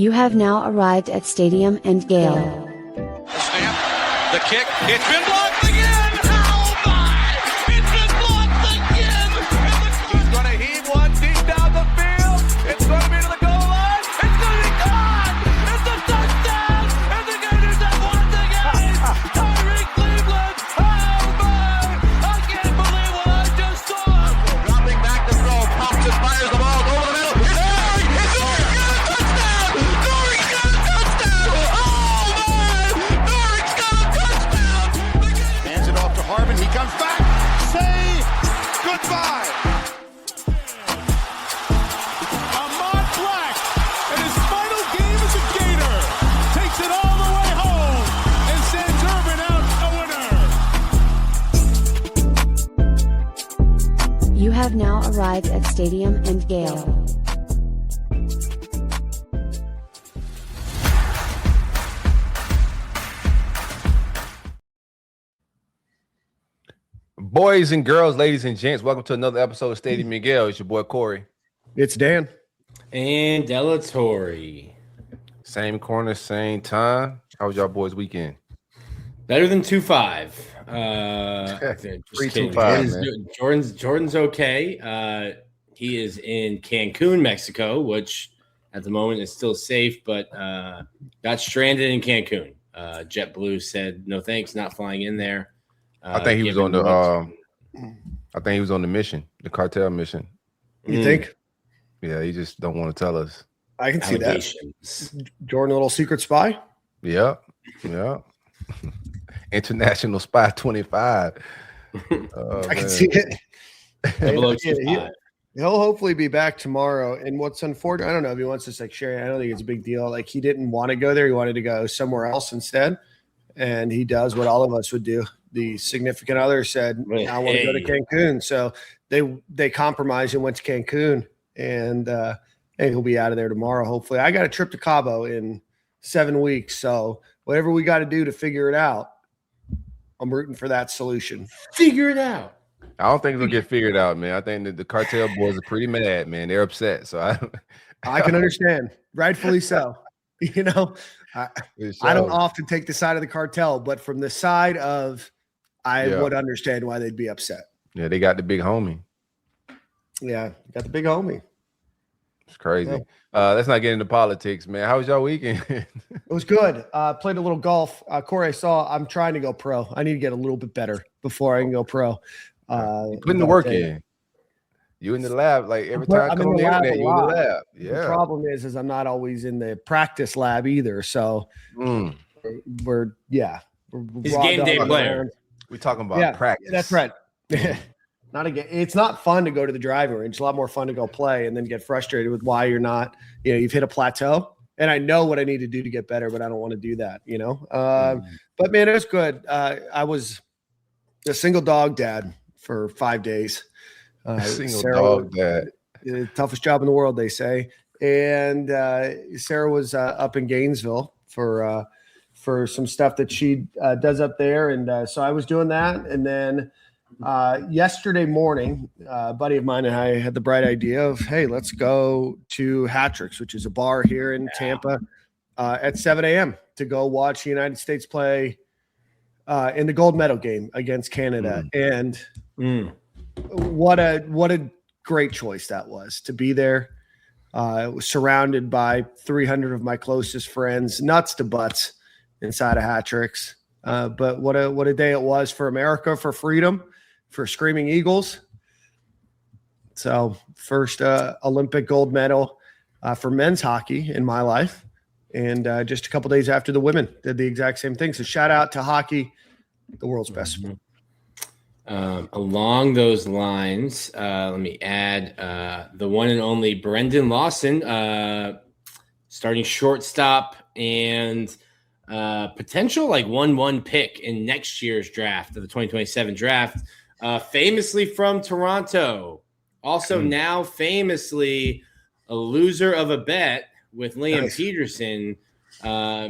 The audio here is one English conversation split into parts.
You have now arrived at Stadium and Gale. Snap, the kick, it's been blocked again! Oh my! It's been blocked again! He's going to heave one deep down the field. It's going to be to the goal line. It's going to be gone! It's a touchdown! And the Gators have won the game! Tyreek Cleveland! Oh my! I can't believe what I just saw! Dropping back to throw, pops and fires the ball over the middle. It's Dory! It's Dory! Got a touchdown! Dory got a touchdown! Oh man! Dory's got a touchdown! Hands it off to Harvin. He comes back. Say goodbye. Ahmad Black, in his final game as a Gator, takes it all the way home and sends Urban out a winner. You have now arrived at Stadium and Gale. Boys and girls, ladies and gents, welcome to another episode of Stadium and Gale. It's your boy Corey. It's Dan. And Delatorre. Same corner, same time. How was y'all boys' weekend? Better than 2-5. 3-2-5, man. Jordan's okay. He is in Cancun, Mexico, which at the moment is still safe, but got stranded in Cancun. JetBlue said no thanks, not flying in there. I think he was on the mission, the cartel mission. You think? Yeah, he just don't want to tell us. I can see that. Jordan, a little secret spy? Yeah. International Spy 25. I can see it. He'll hopefully be back tomorrow. And what's unfortunate, I don't know if he wants to share. I don't think it's a big deal. Like, he didn't want to go there. He wanted to go somewhere else instead. And he does what all of us would do. The significant other said, I want to go to Cancun. So they compromised and went to Cancun. And he'll be out of there tomorrow, hopefully. I got a trip to Cabo in 7 weeks. So whatever we got to do to figure it out, I'm rooting for that solution. Figure it out. I don't think it'll get figured out, man. I think that the cartel boys are pretty mad, man. They're upset. So I can understand. Rightfully so. You know, I don't often take the side of the cartel, but from the side of I would understand why they'd be upset. Yeah, they got the big homie. Yeah, got the big homie. It's crazy. Let's not get into politics, man. How was y'all weekend? It was good. Played a little golf. Corey, I'm trying to go pro. I need to get a little bit better before I can go pro. Putting the work in. You in the lab, like every time I come on the internet, you in the lab. Yeah. The problem is I'm not always in the practice lab either. So we're He's a game day player. We're talking about practice. That's right. It's not fun to go to the driving range. It's a lot more fun to go play and then get frustrated with why you're not, you've hit a plateau. And I know what I need to do to get better, but I don't want to do that, But man, it was good. I was a single dog dad for 5 days. Dog dad. The toughest job in the world, they say. And Sarah was up in Gainesville for some stuff that she does up there. And so I was doing that. And then yesterday morning, a buddy of mine and I had the bright idea of, hey, let's go to Hattrick's, which is a bar here in Tampa at 7 a.m. to go watch the United States play in the gold medal game against Canada. And what a great choice that was to be there. Surrounded by 300 of my closest friends, nuts to butts inside of Hattrick's. But what a day it was for America, for freedom, for Screaming Eagles. So first Olympic gold medal for men's hockey in my life. And just a couple days after the women did the exact same thing. So shout out to hockey, the world's best sport. Along those lines, let me add the one and only Brendan Lawson, starting shortstop and potential 1-1 pick in next year's draft, of the 2027 draft, famously from Toronto. Also now famously a loser of a bet with Liam Peterson,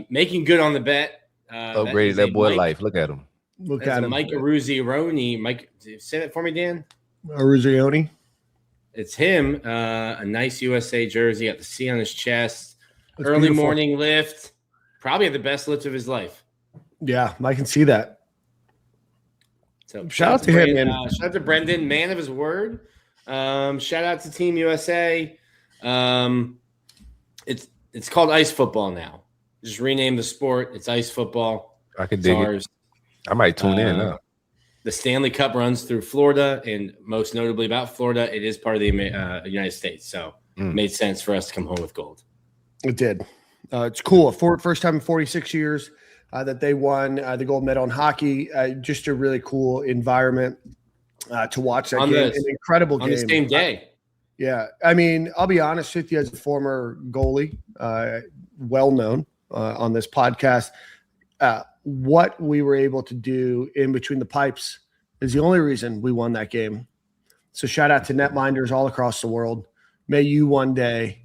making good on the bet. Upgraded that boy life. Look at him. Look at him. Mike Eruzione. Mike, say that for me, Dan. Eruzione. It's him. A nice USA jersey. Got the C on his chest. Early morning lift, probably the best lift of his life. Yeah, I can see that. So shout out to him, man. Shout out to Brendan, man of his word. Shout out to Team USA. It's called ice football now. Just rename the sport. It's ice football. I could dig it. I might tune in now. The Stanley Cup runs through Florida, and most notably about Florida, it is part of the United States. So it made sense for us to come home with gold. It did. It's cool. First time in 46 years that they won the gold medal in hockey. Just a really cool environment to watch that game. An incredible game. On the same day. Yeah. I mean, I'll be honest with you, as a former goalie, well-known on this podcast, what we were able to do in between the pipes is the only reason we won that game. So shout out to netminders all across the world. May you one day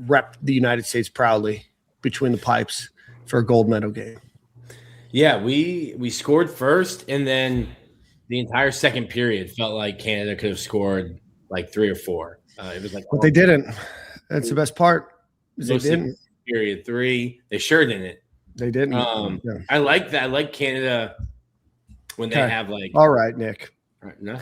rep the United States proudly between the pipes for a gold medal game. Yeah, we scored first, and then the entire second period felt like Canada could have scored like 3 or 4. It was like, but they didn't. That's the best part. They didn't. Period 3. They sure didn't. They didn't. Yeah. I like that. I like Canada when they have like. All right, Nick. No.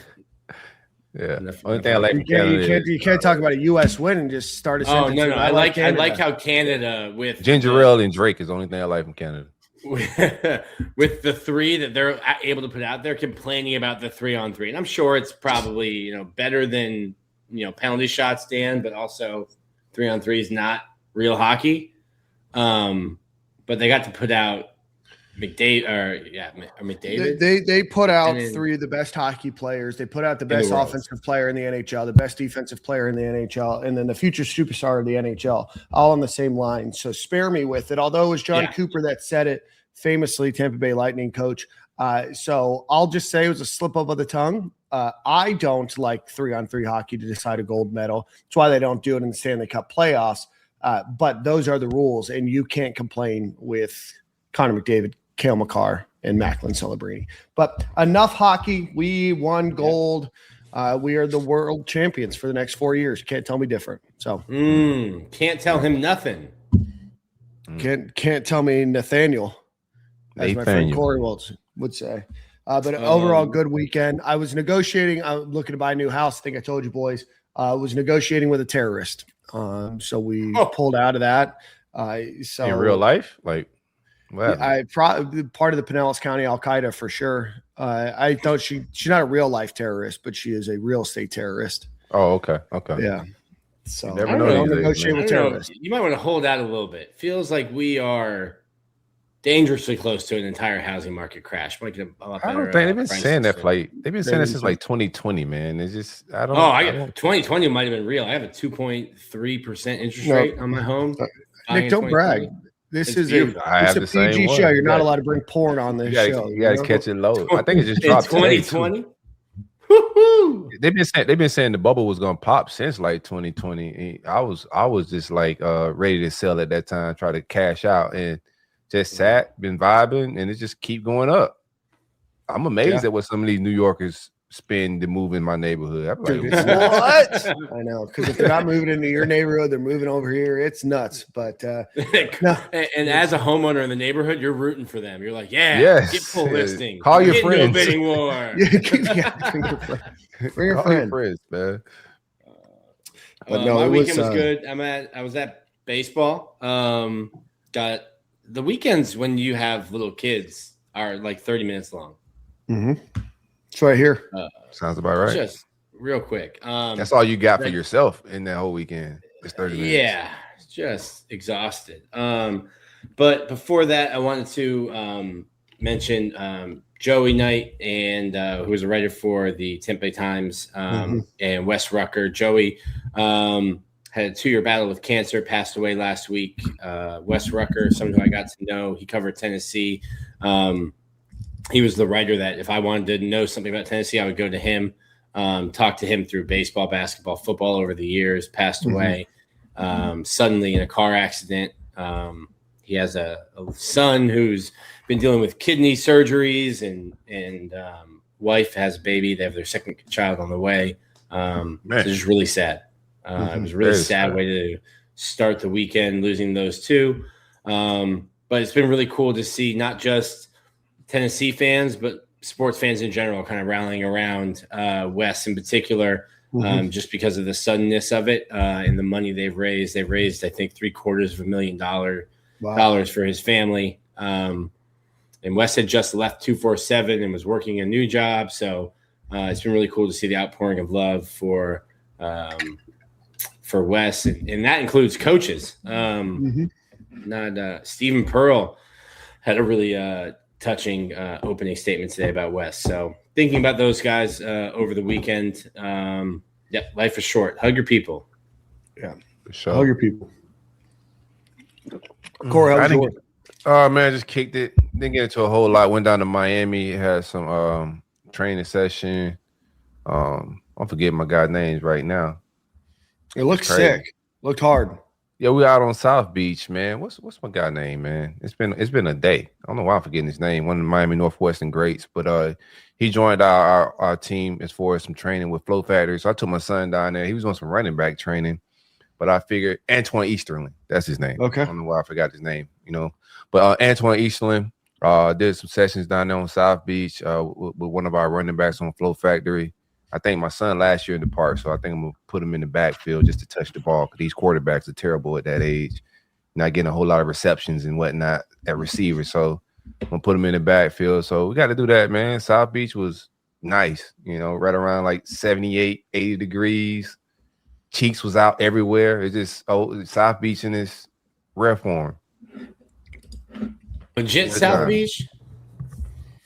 Yeah. Only thing I like you can't talk about a U.S. win and just start a sentence. No. I like how Canada with Ginger Ale and Drake is the only thing I like from Canada. With the 3 that they're able to put out there, complaining about the 3-on-3, and I'm sure it's probably better than penalty shots, Dan, but also 3-on-3 is not real hockey. But they got to put out McDavid. They put out 3 of the best hockey players. They put out the best offensive player in the NHL, the best defensive player in the NHL, and then the future superstar of the NHL, all on the same line. So spare me with it. Although it was John Cooper that said it famously, Tampa Bay Lightning coach. So I'll just say it was a slip of the tongue. I don't like 3-on-3 hockey to decide a gold medal. That's why they don't do it in the Stanley Cup playoffs. But those are the rules, and you can't complain with Connor McDavid, Cale Makar, and Macklin Celebrini. But enough hockey. We won gold. We are the world champions for the next 4 years. Can't tell me different. So can't tell him nothing. Can't tell me Nathaniel, as my friend Corey would say. But overall, good weekend. I was negotiating. I was looking to buy a new house. I think I told you boys. I was negotiating with a terrorist. So we pulled out of that. So in real life, like. I probably part of the Pinellas County Al Qaeda for sure. I thought she's not a real life terrorist, but she is a real estate terrorist. Oh, okay. Yeah. So you never know. Negotiate with terrorists. You might want to hold out a little bit. Feels like we are dangerously close to an entire housing market crash. Might get a lot better. I don't think they've been saying that they've been saying this since like 2020, man. It's just 2020 might have been real. I have a 2.3% interest rate on my home. Nick, don't brag. This is a PG show. You're not allowed to bring porn on this show. You guys catch it low. I think it just dropped 2020. They've been saying the bubble was gonna pop since like 2020. I was just like ready to sell at that time, try to cash out, and just been vibing, and it just keep going up. I'm amazed at what some of these New Yorkers spend to move in my neighborhood. I'm like, what? I know, because if they're not moving into your neighborhood, they're moving over here. It's nuts. But no. And as a homeowner in the neighborhood, you're rooting for them. You're like, get full listing. Call your friends. No bidding war. Bring your friends, man. But no, my weekend was good. I was at baseball. Got the weekends when you have little kids are like 30 minutes long. Mm-hmm. It's right here. Sounds about right. Just real quick. That's all you got for yourself in that whole weekend. It's 30 minutes. Yeah, just exhausted. But before that, I wanted to mention Joey Knight, and who was a writer for the Tampa Bay Times, and Wes Rucker. Joey had a 2-year battle with cancer, passed away last week. Wes Rucker, someone who I got to know, he covered Tennessee. He was the writer that if I wanted to know something about Tennessee, I would go to him, talk to him through baseball, basketball, football over the years, passed away suddenly in a car accident. He has a son who's been dealing with kidney surgeries, and wife has a baby. They have their second child on the way. So it's just really sad. It was a really sad way start the weekend, losing those two. But it's been really cool to see not just Tennessee fans, but sports fans in general kind of rallying around Wes in particular, just because of the suddenness of it and the money they've raised. They've raised, I think, $750,000 for his family. And Wes had just left 247 and was working a new job. So it's been really cool to see the outpouring of love for Wes. And that includes coaches. Stephen Pearl had a really touching opening statement today about Wes. So thinking about those guys over the weekend. Life is short. Hug your people. Yeah, For sure. hug your people. Corey, how's yours? Oh man, just kicked it. Didn't get into a whole lot. Went down to Miami. Had some training session. I'm forgetting my guy's names right now. It looked sick. Looked hard. Yeah, we out on South Beach, man. What's my guy name, man? It's been a day. I don't know why I'm forgetting his name. One of the Miami Northwestern greats, but he joined our team as far as some training with Flow Factory. So I took my son down there. He was on some running back training, but I figured Antoine Easterling. That's his name. Okay. I don't know why I forgot his name. But Antoine Easterling did some sessions down there on South Beach with one of our running backs on Flow Factory. I think my son last year in the park, so I think I'm going to put him in the backfield just to touch the ball because these quarterbacks are terrible at that age, not getting a whole lot of receptions and whatnot at receiver. So I'm going to put him in the backfield. So we got to do that, man. South Beach was nice, right around like 78, 80 degrees. Cheeks was out everywhere. It's just South Beach in its rare form. Legit South Beach?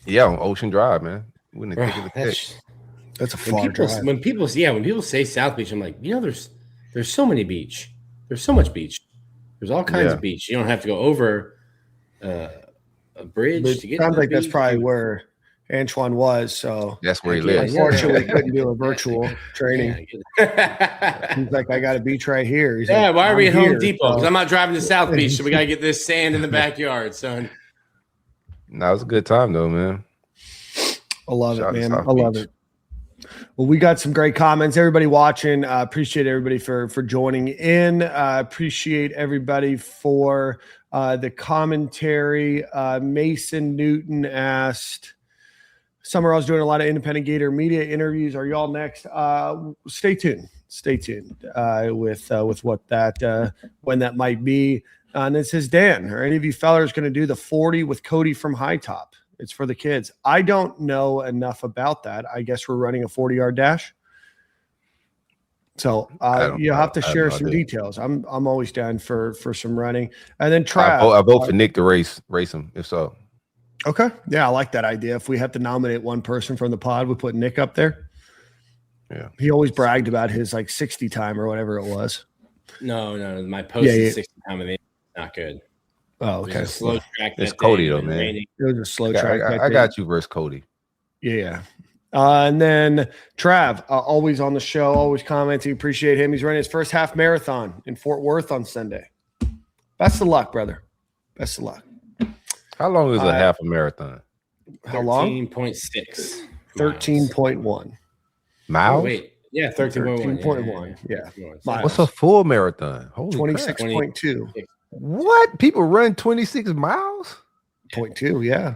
Yeah, on Ocean Drive, man. We wouldn't think of the pitch. That's a far drive. When people say South Beach, I'm like, there's so many beach. There's so much beach. There's all kinds of beach. You don't have to go over a bridge to get. Sounds to like the that's beach. probably where Antoine was. So that's where he lives. Unfortunately, couldn't do a virtual training. Yeah. He's like, I got a beach right here. He's Yeah, like, why are we at I'm Home here, Depot? Because so- I'm not driving to South Beach, so we got to get this sand in the backyard, son. No, it was a good time though, man. I love Shout out it, to man. South I love Beach. it. Well, we got some great comments. Everybody watching, appreciate everybody for joining in. Appreciate everybody for the commentary. Mason Newton asked, Sumrall's doing a lot of independent Gator media interviews. Are y'all next? Stay tuned. Stay tuned with what that when that might be. And it says, Dan, are any of you fellers going to do the 40 with Cody from High Top? It's for the kids. I don't know enough about that. I guess we're running a 40-yard dash. So you have to share some details. I'm always down for some running. And then I vote for Nick to race him, if so. Okay. Yeah, I like that idea. If we have to nominate one person from the pod, we put Nick up there. Yeah. He always bragged about his 60 time or whatever it was. No. My posted 60 time of it not good. Oh, It okay. was a slow track. It's that Cody day, though, and man. raining. It was a slow track. I got you versus Cody. Yeah. And then Trav, always on the show, always commenting. Appreciate him. He's running his first half marathon in Fort Worth on Sunday. Best of luck, brother. Best of luck. How long is a half a marathon? How long? 13.6. 13.1. Miles? Oh, wait. Yeah, 13.1. 13.1. Yeah. Miles. What's a full marathon? Holy crap. 26.2. What? People run 26 miles? 0.2, yeah.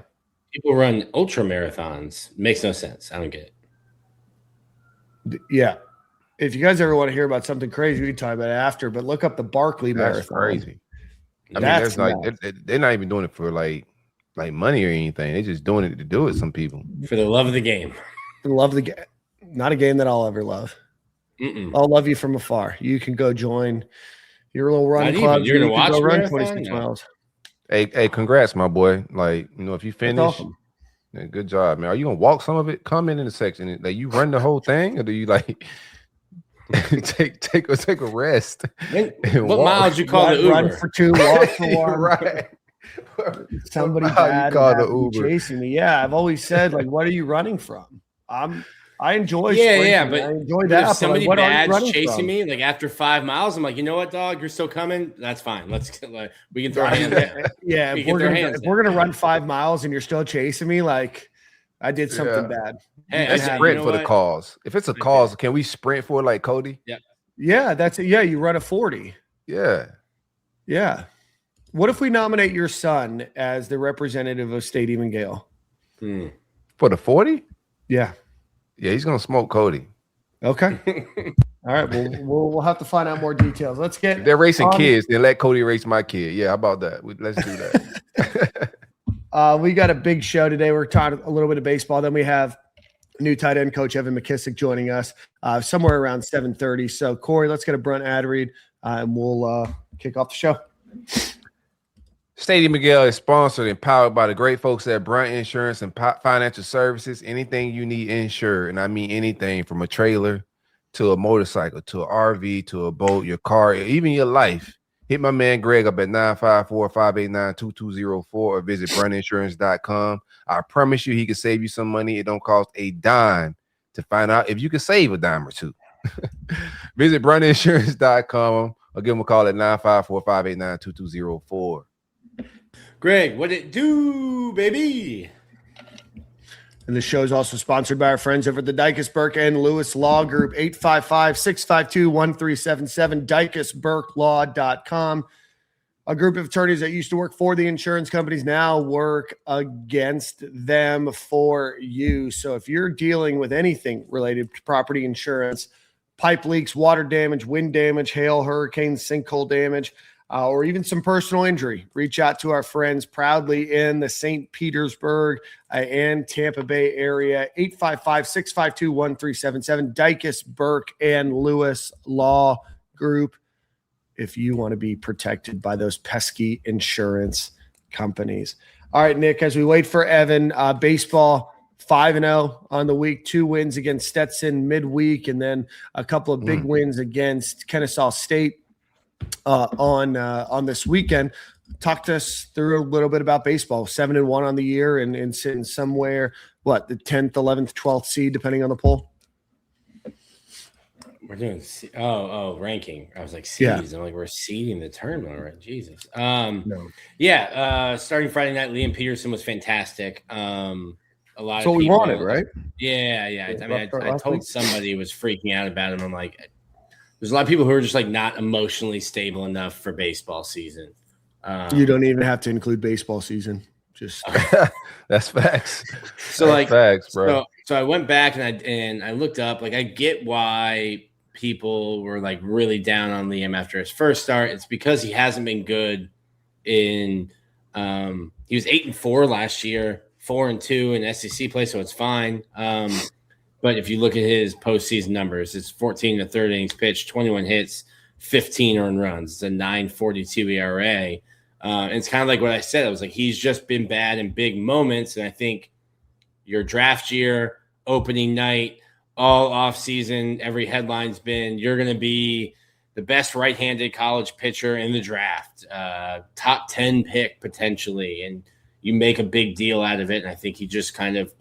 People run ultra marathons. Makes no sense. I don't get it. Yeah. If you guys ever want to hear about something crazy, we can talk about it after, but look up the Barkley That's Marathon. crazy. I mean, That's that's like they're not even doing it for like money or anything. They're just doing it to do it. Some people. For the love of the game. Love the game. Not a game that I'll ever love. I'll love you from afar. You can go join your little run club. You're gonna watch run marathon? 26 miles. Hey, congrats, my boy. Like, if you finish, awesome. yeah, good job, man. Are you gonna walk some of it? Comment in the section. Like, you run the whole thing, or do you like take a rest? What miles you call the Uber? Run for 2, walk for 1. Right. Somebody What mile you bad call and the Uber? chasing me. Yeah, I've always said, like, what are you running from? I enjoy Yeah, sprinting. but I enjoy if that. But somebody like, what are you bad's running chasing from? me, like after 5 miles, I'm like, you know what, dog? You're still coming. That's fine. Let's we can throw hands down. Yeah, We if can throw we're hands gonna run 5 miles and you're still chasing me, like I did something bad. Hey, Let's you sprint know for the what? cause. If it's a cause, can we sprint for it like Cody? Yeah, that's it. Yeah, you run a 40. Yeah. Yeah. What if we nominate your son as the representative of Stadium and Gale? For the 40? Yeah. Yeah, he's gonna smoke Cody. Okay. All right. We'll have to find out more details. Let's get. If they're racing kids, then let Cody race my kid. Yeah, how about that? Let's do that. We got a big show today. We're talking a little bit of baseball. Then we have new tight end coach Evan McKissack joining us somewhere around 7:30. So Corey, let's get a Brunt ad read and we'll kick off the show. Stadium and Gale is sponsored and powered by the great folks at Brunt Insurance and Financial Services. Anything you need insured, and I mean anything from a trailer to a motorcycle to an RV to a boat, your car, even your life. Hit my man Greg up at 954-589-2204 or visit bruntinsurance.com. I promise you he can save you some money. It don't cost a dime to find out if you can save a dime or two. Visit bruntinsurance.com or give him a call at 954-589-2204. Greg, what it do, baby? And the show is also sponsored by our friends over at the Dykus Burke and Lewis Law Group, 855-652-1377, DykusBurkeLaw.com. A group of attorneys that used to work for the insurance companies now work against them for you. So if you're dealing with anything related to property insurance, pipe leaks, water damage, wind damage, hail, hurricane, sinkhole damage, or even some personal injury, reach out to our friends proudly in the St. Petersburg and Tampa Bay area, 855-652-1377, Dykus Burke and Lewis Law Group, if you want to be protected by those pesky insurance companies. All right, Nick, as we wait for Evan, baseball 5-0 on the week, 2 wins against Stetson midweek, and then a couple of big wins against Kennesaw State on this weekend. Talk to us through a little bit about baseball. 7-1 on the year and sitting somewhere, the 10th, 11th, 12th seed, depending on the poll. We're doing ranking. I was like seeds. I'm like, we're seeding the tournament, right? Jesus. No. Starting Friday night, Liam Peterson was fantastic. A lot That's what we wanted, right? Yeah. I told somebody who was freaking out about him. I'm like, there's a lot of people who are just like not emotionally stable enough for baseball season. You don't even have to include baseball season. Just that's facts. So that's facts, bro. So I went back and I looked up. Like I get why people were like really down on Liam after his first start. It's because he hasn't been good in. He was 8-4 last year, 4-2 in SEC play, so it's fine. But if you look at his postseason numbers, it's 14 to 3rd innings pitched, 21 hits, 15 earned runs. It's a 9.42 ERA. And it's kind of like what I said. I was like, he's just been bad in big moments. And I think your draft year, opening night, all offseason, every headline's been you're going to be the best right-handed college pitcher in the draft, top 10 pick potentially. And you make a big deal out of it. And I think he just kind of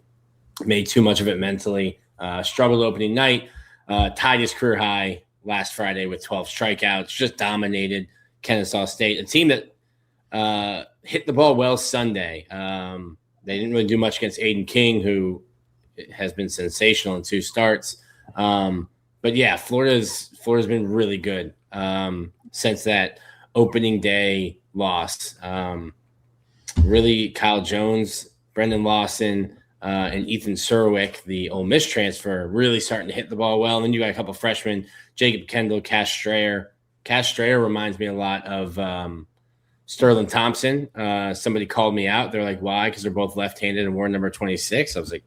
made too much of it mentally. Struggled opening night, tied his career high last Friday with 12 strikeouts, just dominated Kennesaw State, a team that hit the ball well Sunday. They didn't really do much against Aiden King, who has been sensational in 2 starts. But yeah, Florida's been really good since that opening day loss. Really, Kyle Jones, Brendan Lawson, and Ethan Serwick, the Ole Miss transfer, really starting to hit the ball well. And then you got a couple freshmen, Jacob Kendall, Cash Strayer. Cash Strayer reminds me a lot of Sterling Thompson. Somebody called me out. They're like, why? Because they're both left-handed and wore number 26. I was like,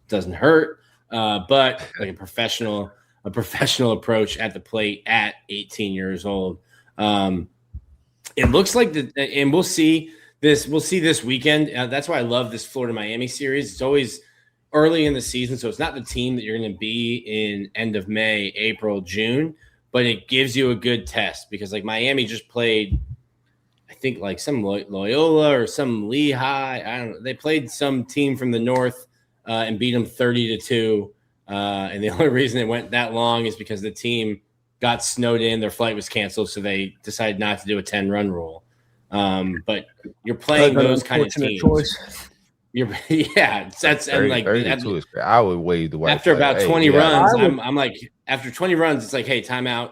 doesn't hurt. But like a professional approach at the plate at 18 years old. It looks like and we'll see this weekend. That's why I love this Florida-Miami series. It's always early in the season, so it's not the team that you're going to be in end of May, April, June, but it gives you a good test because like Miami just played, I think like some Loyola or some Lehigh. I don't know. They played some team from the north and beat them 30-2. And the only reason it went that long is because the team got snowed in. Their flight was canceled, so they decided not to do a 10-run rule. But you're playing those kind of teams. That's 30, like 32 is great. I would waive the white after flag. about 20 runs. I'm like, after 20 runs, it's like, hey, timeout.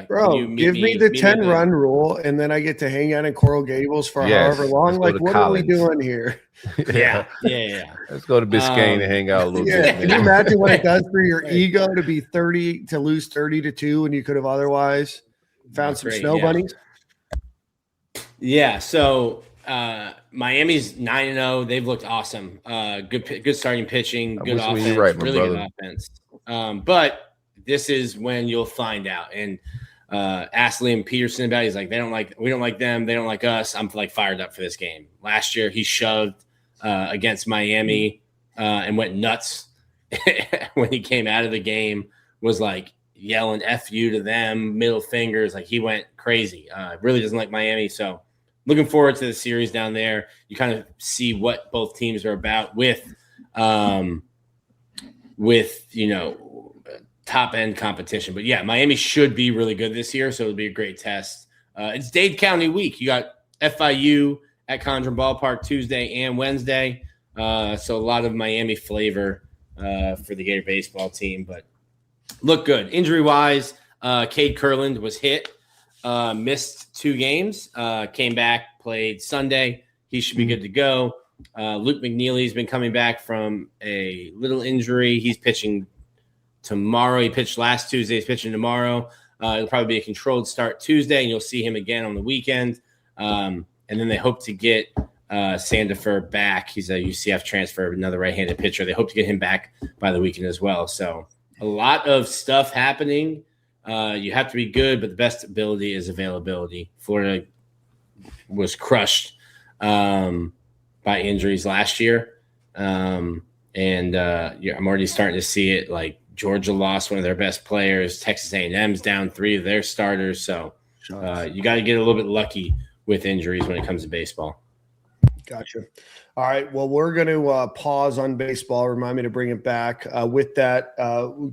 Bro, give me the 10-run rule, and then I get to hang out in Coral Gables for however long. Like, what are we doing here? Yeah. Let's go to Biscayne and hang out a little bit. Man. Can you imagine what it does for your ego to be 30 to lose 30-2 when you could have otherwise found some snow bunnies? Yeah. So Miami's 9-0. They've looked awesome. Good starting pitching. Good offense. Right, really good offense. But this is when you'll find out. And asked Liam Peterson about it. He's like, we don't like them. They don't like us. I'm like fired up for this game. Last year he shoved against Miami and went nuts when he came out of the game, was like yelling F you to them, middle fingers. Like he went crazy. Really doesn't like Miami. So looking forward to the series down there. You kind of see what both teams are about with top end competition. But yeah, Miami should be really good this year, so it'll be a great test. It's Dade County week. You got FIU at Condren Ballpark Tuesday and Wednesday. So a lot of Miami flavor for the Gator baseball team, but look good. Injury wise, Cade Kurland was hit, missed 2 games, came back, played Sunday. He should be good to go. Luke McNeely's been coming back from a little injury. He's pitching tomorrow. He pitched last Tuesday. He's pitching tomorrow. It'll probably be a controlled start Tuesday, and you'll see him again on the weekend. And then they hope to get Sandifer back. He's a UCF transfer, another right-handed pitcher. They hope to get him back by the weekend as well. So a lot of stuff happening. You have to be good, but the best ability is availability. Florida was crushed by injuries last year. I'm already starting to see it. Like Georgia lost one of their best players. Texas A&M's down 3 of their starters. So you got to get a little bit lucky with injuries when it comes to baseball. Gotcha. All right. Well, we're going to pause on baseball. Remind me to bring it back. With that,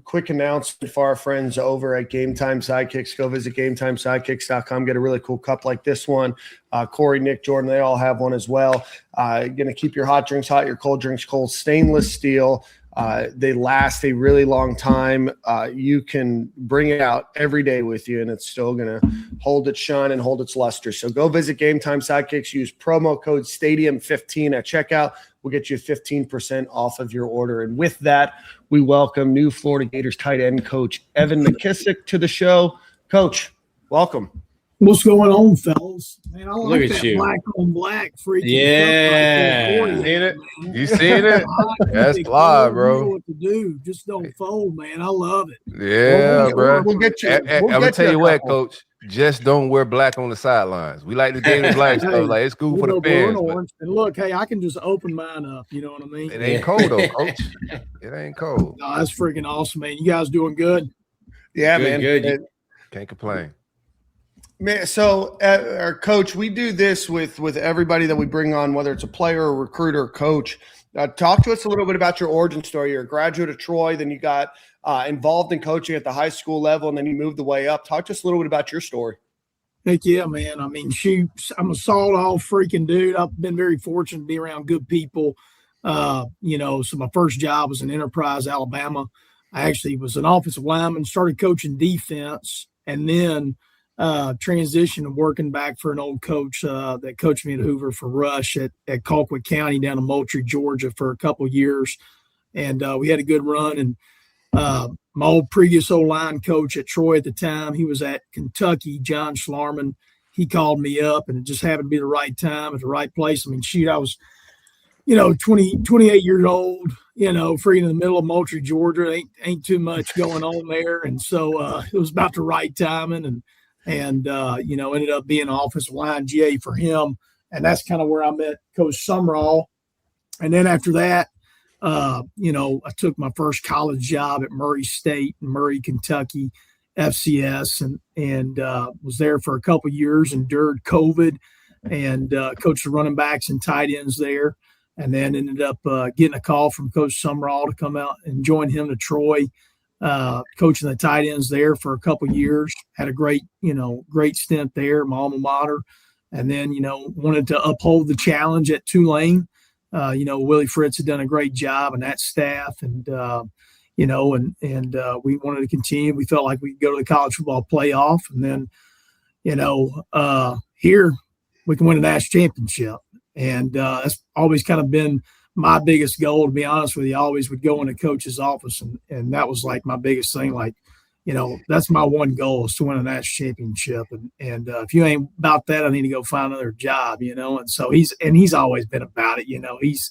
quick announcement for our friends over at Game Time Sidekicks. Go visit GameTimeSidekicks.com. Get a really cool cup like this one. Corey, Nick, Jordan, they all have one as well. Going to keep your hot drinks hot, your cold drinks cold. Stainless steel. They last a really long time. You can bring it out every day with you, and it's still going to hold its shine and hold its luster. So go visit Game Time Sidekicks. Use promo code STADIUM15 at checkout. We'll get you 15% off of your order. And with that, we welcome new Florida Gators tight end coach Evan McKissack to the show. Coach, welcome. What's going on, fellas? Man, I like Look at that you. black on black freaking. Yeah. Right Seen it? You seen it? That's fly, bro. You know what to do. Just don't fold, man. I love it. Yeah, bro. We'll get you. I'm gonna tell you what, Coach. Just don't wear black on the sidelines. We like the Gator black stuff. Like it's cool for the fans. And look, hey, I can just open mine up. You know what I mean? It ain't cold though, Coach. It ain't cold. No, that's freaking awesome, man. You guys doing good? Yeah, Good, man. good. Can't complain. Man, so our coach, we do this with everybody that we bring on, whether it's a player, a recruiter, or coach. Talk to us a little bit about your origin story. You're a graduate of Troy, then you got involved in coaching at the high school level, and then you moved the way up. Talk to us a little bit about your story. Heck yeah, man. I mean, shoot, I'm a sawed-off freaking dude. I've been very fortunate to be around good people. So my first job was in Enterprise, Alabama. I actually was an offensive lineman, started coaching defense, and then transition and working back for an old coach that coached me at Hoover for Rush at Colquitt County down in Moultrie, Georgia for a couple of years. And we had a good run. And my previous O-line coach at Troy at the time, he was at Kentucky, John Schlarman. He called me up, and it just happened to be the right time at the right place. I mean, shoot, I was, 28 years old, free in the middle of Moultrie, Georgia. Ain't too much going on there. And so it was about the right timing. And ended up being offensive line GA for him. And that's kind of where I met Coach Sumrall. And then after that, I took my first college job at Murray State in Murray, Kentucky, FCS, and was there for a couple of years, endured COVID, and coached the running backs and tight ends there. And then ended up getting a call from Coach Sumrall to come out and join him to Troy. Coaching the tight ends there for a couple of years, had a great stint there, my alma mater. And then, wanted to uphold the challenge at Tulane. Willie Fritz had done a great job and that staff. And, and we wanted to continue. We felt like we could go to the college football playoff, and then, here we can win a national championship. And that's always kind of been my biggest goal, to be honest with you. I always would go in a coach's office, and that was like my biggest thing. Like, that's my one goal, is to win a national championship. And if you ain't about that, I need to go find another job, And so he's always been about it. He's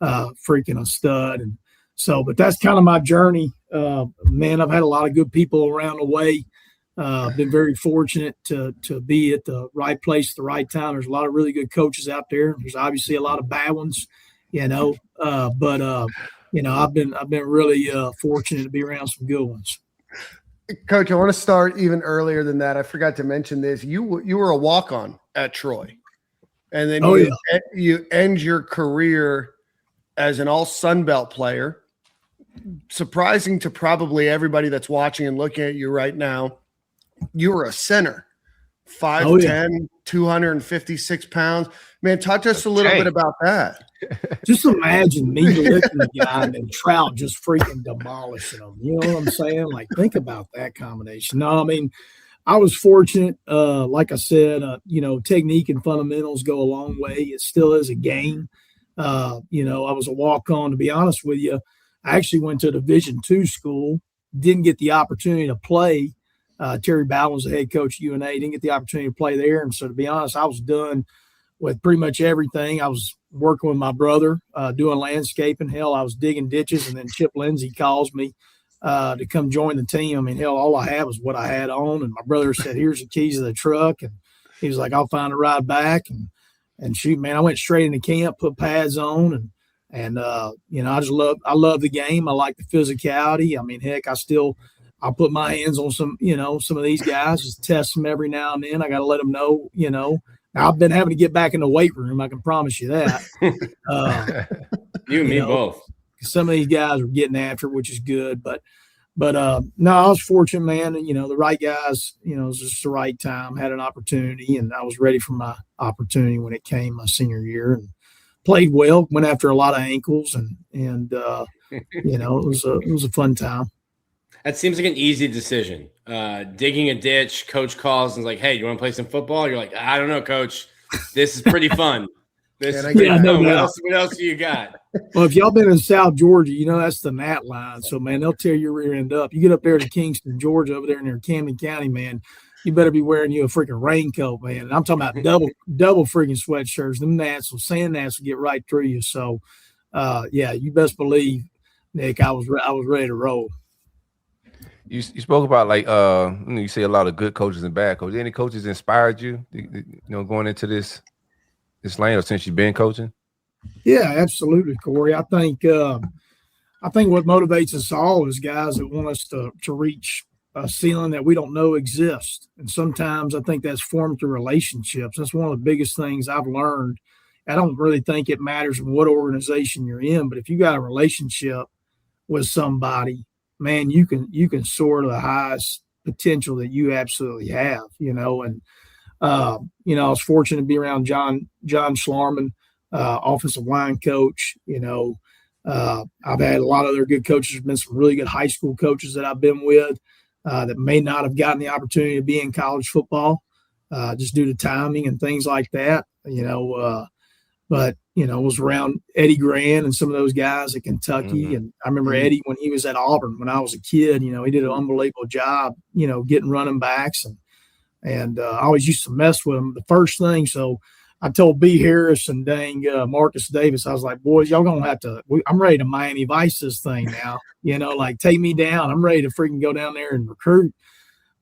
freaking a stud. And so, but that's kind of my journey. Man, I've had a lot of good people around the way. Been very fortunate to be at the right place at the right time. There's a lot of really good coaches out there. There's obviously a lot of bad ones, but I've been really fortunate to be around some good ones. Coach, I want to start even earlier than that. I forgot to mention this. You were a walk-on at Troy, and then you end your career as an all Sun Belt player. Surprising to probably everybody that's watching and looking at you right now, you were a center, 5'10", 256 pounds. Man, talk to us a little bit about that. Just imagine me lifting a guy and Trout just freaking demolishing him. You know what I'm saying? Like, think about that combination. No, I mean, I was fortunate. Like I said, technique and fundamentals go a long way. It still is a game. I was a walk-on, to be honest with you. I actually went to a Division II school, didn't get the opportunity to play. Terry Bowden was the head coach at UNA, didn't get the opportunity to play there. And so, to be honest, I was done with pretty much everything. I was working with my brother, doing landscaping. Hell, I was digging ditches, and then Chip Lindsey calls me to come join the team. I mean, hell, all I had was what I had on. And my brother said, "Here's the keys of the truck." And he was like, "I'll find a ride back." And shoot, man, I went straight into camp, put pads on, and I love the game. I like the physicality. I mean, heck, I'll put my hands on some of these guys, just test them every now and then. I got to let them know, Now, I've been having to get back in the weight room. I can promise you that. You and me both. Some of these guys were getting after it, which is good. But no, I was fortunate, man. And, the right guys, it was just the right time, had an opportunity, and I was ready for my opportunity when it came my senior year, and played well, went after a lot of ankles, and it was a fun time. That seems like an easy decision. Digging a ditch, coach calls and is like, "Hey, you want to play some football?" You're like, "I don't know, coach. This is pretty fun." What else do you got? Well, if y'all been in South Georgia, that's the gnat line. So, man, they'll tear your rear end up. You get up there to Kingston, Georgia, over there in Camden County, man, you better be wearing you a freaking raincoat, man. And I'm talking about double freaking sweatshirts. Them sand gnats will get right through you. So, you best believe, Nick, I was ready to roll. You spoke about, like, you say a lot of good coaches and bad coaches. Any coaches inspired you, going into this lane, or since you've been coaching? Yeah, absolutely, Corey. I think what motivates us all is guys that want us to reach a ceiling that we don't know exists. And sometimes I think that's formed through relationships. That's one of the biggest things I've learned. I don't really think it matters what organization you're in, but if you got a relationship with somebody, man, you can soar to the highest potential that you absolutely have, and I was fortunate to be around Jon Schlarman, offensive line coach. I've had a lot of other good coaches. There's been some really good high school coaches that I've been with that may not have gotten the opportunity to be in college football just due to timing and things like that, but was around Eddie Grant and some of those guys at Kentucky. Mm-hmm. And I remember Eddie when he was at Auburn when I was a kid, he did an unbelievable job, getting running backs. And I always used to mess with him. The first thing, so I told B. Harris and Marcus Davis, I was like, boys, y'all going to have to – I'm ready to Miami Vice this thing now. Like, take me down. I'm ready to freaking go down there and recruit.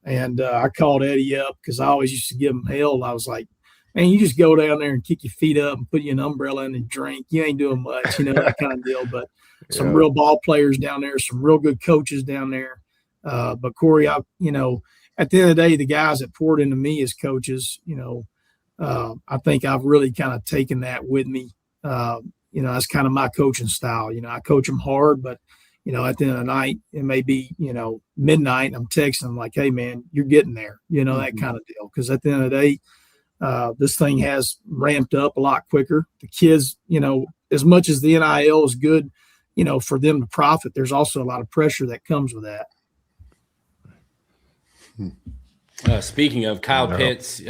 And I called Eddie up because I always used to give him hell. I was like, man, you just go down there and kick your feet up and put you an umbrella in and drink. You ain't doing much, that kind of deal. But some real ball players down there, some real good coaches down there. But Corey, at the end of the day, the guys that poured into me as coaches, I think I've really kind of taken that with me. That's kind of my coaching style. I coach them hard, but, at the end of the night, it may be, midnight, and I'm texting them like, hey, man, you're getting there, that kind of deal. Because at the end of the day, this thing has ramped up a lot quicker. The kids, as much as the NIL is good for them to profit, there's also a lot of pressure that comes with that. Speaking of Kyle Pitts,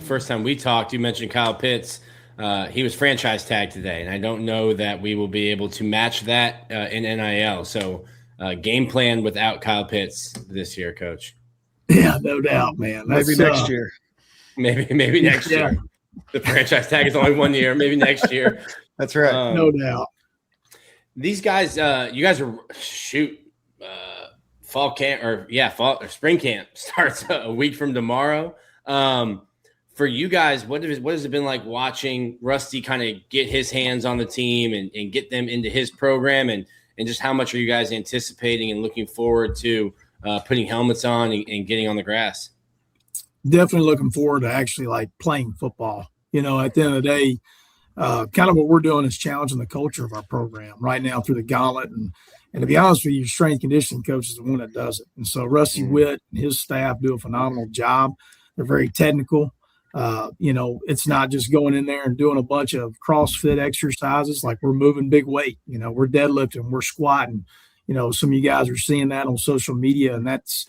first time we talked, you mentioned Kyle Pitts. He was franchise tagged today, and I don't know that we will be able to match that in NIL. So game plan without Kyle Pitts this year, Coach. Yeah, no doubt, man. Maybe next year. Maybe next year. The franchise tag is only 1 year. Maybe next year. That's right. No doubt. These guys, you guys are fall camp fall or spring camp starts a week from tomorrow. For you guys, what has it been like watching Rusty kind of get his hands on the team and get them into his program, and just how much are you guys anticipating and looking forward to putting helmets on and getting on the grass? Definitely looking forward to actually like playing football. At the end of the day, kind of what we're doing is challenging the culture of our program right now through the gauntlet. And to be honest with you, your strength conditioning coach is the one that does it. And so Rusty Witt and his staff do a phenomenal job. They're very technical. It's not just going in there and doing a bunch of CrossFit exercises. Like, we're moving big weight, we're deadlifting, we're squatting. Some of you guys are seeing that on social media, and that's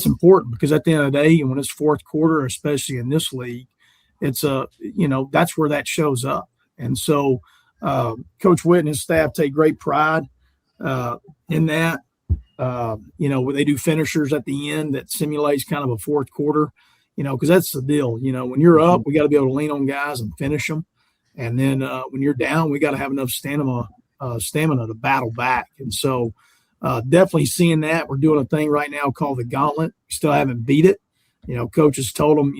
important, because at the end of the day, when it's fourth quarter, especially in this league, it's that's where that shows up. And so Coach Witt and his staff take great pride in that. Where they do finishers at the end that simulates kind of a fourth quarter, because that's the deal. When you're up, we got to be able to lean on guys and finish them. And then when you're down, we got to have enough stamina to battle back. And so definitely seeing that. We're doing a thing right now called the gauntlet. We still haven't beat it. Coaches told them,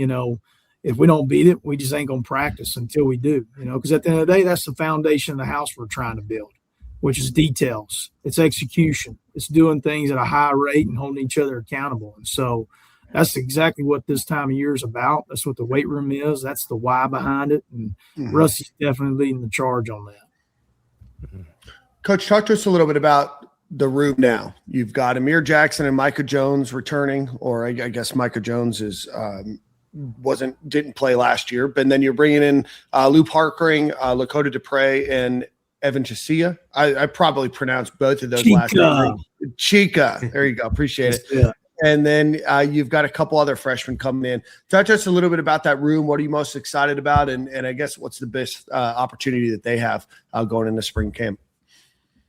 if we don't beat it, we just ain't going to practice until we do, because at the end of the day, that's the foundation of the house we're trying to build, which is details. It's execution. It's doing things at a high rate and holding each other accountable. And so that's exactly what this time of year is about. That's what the weight room is. That's the why behind it. And Rusty's definitely leading the charge on that. Coach, talk to us a little bit about the room now. You've got Amir Jackson and Micah Jones returning, or I guess Micah Jones didn't play last year, but then you're bringing in Lou Parkering, Lakota Dupre, and Evan McKissack. I probably pronounced both of those last names. Chica. There you go. Appreciate it. Yeah. And then you've got a couple other freshmen coming in. Talk to us a little bit about that room. What are you most excited about? And I guess what's the best opportunity that they have going into spring camp?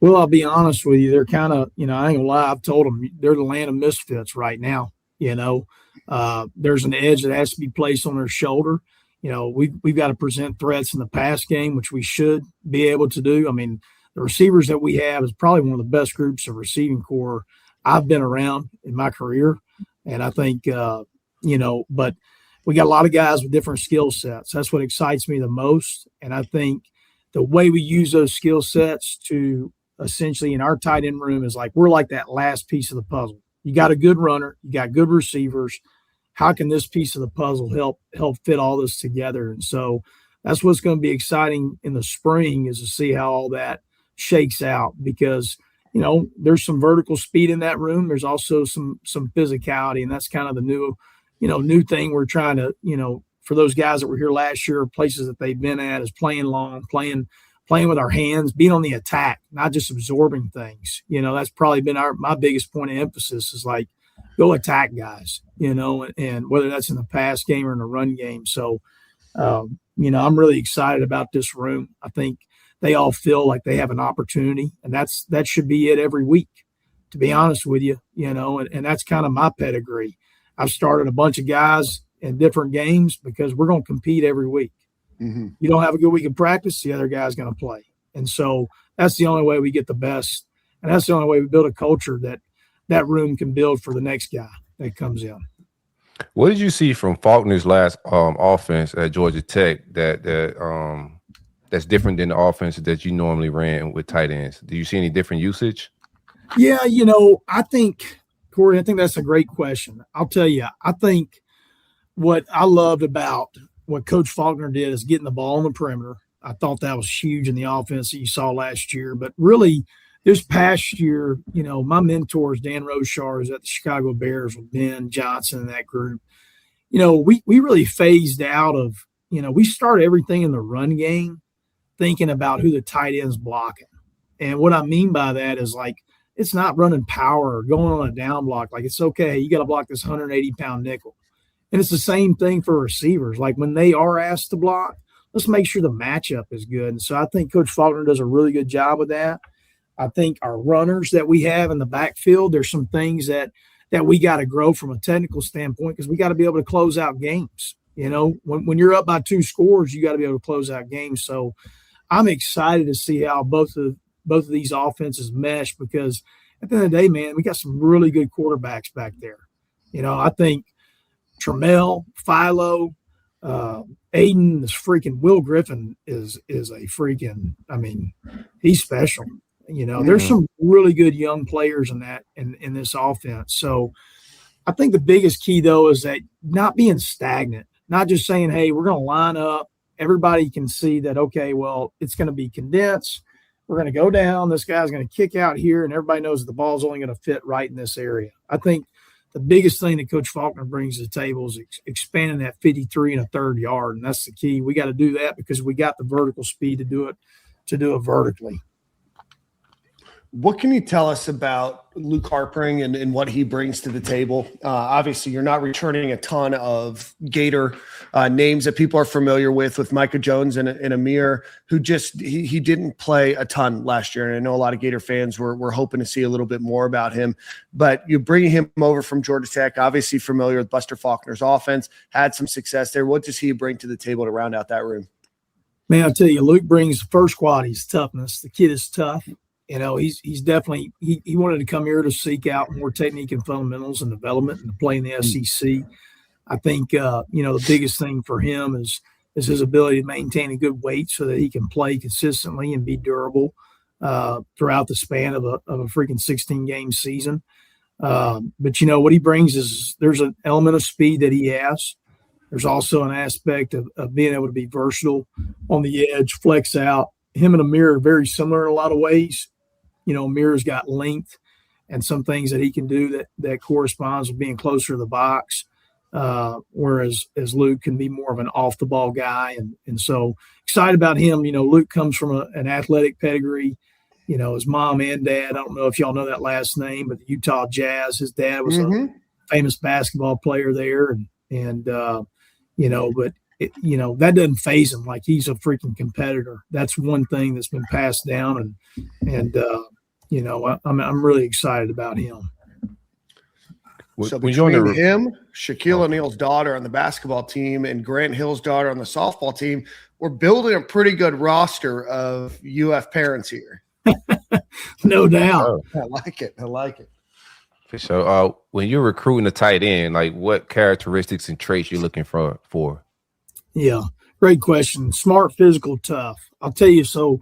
Well, I'll be honest with you. They're kind of, I ain't gonna lie. I've told them they're the land of misfits right now. There's an edge that has to be placed on their shoulder. We've got to present threats in the pass game, which we should be able to do. I mean, the receivers that we have is probably one of the best groups of receiving corps I've been around in my career. And I think, but we got a lot of guys with different skill sets. That's what excites me the most. And I think the way we use those skill sets to essentially in our tight end room is like, we're like that last piece of the puzzle. You got a good runner, you got good receivers. How can this piece of the puzzle help fit all this together? And so that's what's going to be exciting in the spring, is to see how all that shakes out, because, there's some vertical speed in that room. There's also some physicality, and that's kind of the new thing we're trying to, for those guys that were here last year, places that they've been at, is playing long, playing with our hands, being on the attack, not just absorbing things. That's probably been my biggest point of emphasis, is like, go attack guys, and whether that's in the pass game or in the run game. So, I'm really excited about this room. I think they all feel like they have an opportunity, and that should be it every week, to be honest with you, and that's kind of my pedigree. I've started a bunch of guys in different games because we're going to compete every week. Mm-hmm. You don't have a good week of practice, the other guy's going to play. And so that's the only way we get the best. And that's the only way we build a culture that room can build for the next guy that comes in. What did you see from Faulkner's last offense at Georgia Tech that's different than the offense that you normally ran with tight ends? Do you see any different usage? Yeah, I think, Corey, that's a great question. I'll tell you, I think what I loved about what Coach Faulkner did is getting the ball on the perimeter. I thought that was huge in the offense that you saw last year. But really, this past year, my mentors, Dan Roshar, is at the Chicago Bears with Ben Johnson and that group. We really phased out of, we started everything in the run game thinking about who the tight end's blocking. And what I mean by that is like, it's not running power or going on a down block. Like, it's okay. You got to block this 180-pound nickel. And it's the same thing for receivers. Like, when they are asked to block, let's make sure the matchup is good. And so I think Coach Faulkner does a really good job with that. I think our runners that we have in the backfield, there's some things that we got to grow from a technical standpoint, because we got to be able to close out games. You know, when you're up by 2 scores, you got to be able to close out games. So I'm excited to see how both of these offenses mesh, because at the end of the day, man, we got some really good quarterbacks back there. You know, I think Trammell, Philo, Aiden, this freaking Will Griffin is a freaking, I mean, he's special. You know, there's some really good young players in this offense. So I think the biggest key, though, is that not being stagnant, not just saying, hey, we're going to line up. Everybody can see that, okay, well, it's going to be condensed. We're going to go down. This guy's going to kick out here, and everybody knows that the ball's only going to fit right in this area. I think the biggest thing that Coach Faulkner brings to the table is expanding that 53 1/3 yard, and that's the key. We got to do that because we got the vertical speed to do it vertically. What can you tell us about Luke Harpering and what he brings to the table? Obviously, you're not returning a ton of Gator names that people are familiar with Micah Jones and Amir, who just he didn't play a ton last year. And I know a lot of Gator fans were hoping to see a little bit more about him. But you bring him over from Georgia Tech, obviously familiar with Buster Faulkner's offense, had some success there. What does he bring to the table to round out that room? Man, I'll tell you, Luke brings the first qualities, toughness. The kid is tough. You know, he's definitely he wanted to come here to seek out more technique and fundamentals and development and to play in the SEC. I think the biggest thing for him is his ability to maintain a good weight so that he can play consistently and be durable throughout the span of a freaking 16-game season. But what he brings is there's an element of speed that he has. There's also an aspect of being able to be versatile on the edge, flex out. Him and Amir are very similar in a lot of ways. Amir's got length and some things that he can do that corresponds with being closer to the box, whereas Luke can be more of an off-the-ball guy. And so excited about him. Luke comes from an athletic pedigree. His mom and dad, I don't know if y'all know that last name, but the Utah Jazz, his dad was a famous basketball player there. But that doesn't faze him. Like, he's a freaking competitor. That's one thing that's been passed down. I'm really excited about him. So between him, Shaquille O'Neal's daughter on the basketball team, and Grant Hill's daughter on the softball team, we're building a pretty good roster of UF parents here. No doubt. Oh, I like it. So when you're recruiting a tight end, like, what characteristics and traits you're looking for? Yeah, great question. Smart, physical, tough. I'll tell you, so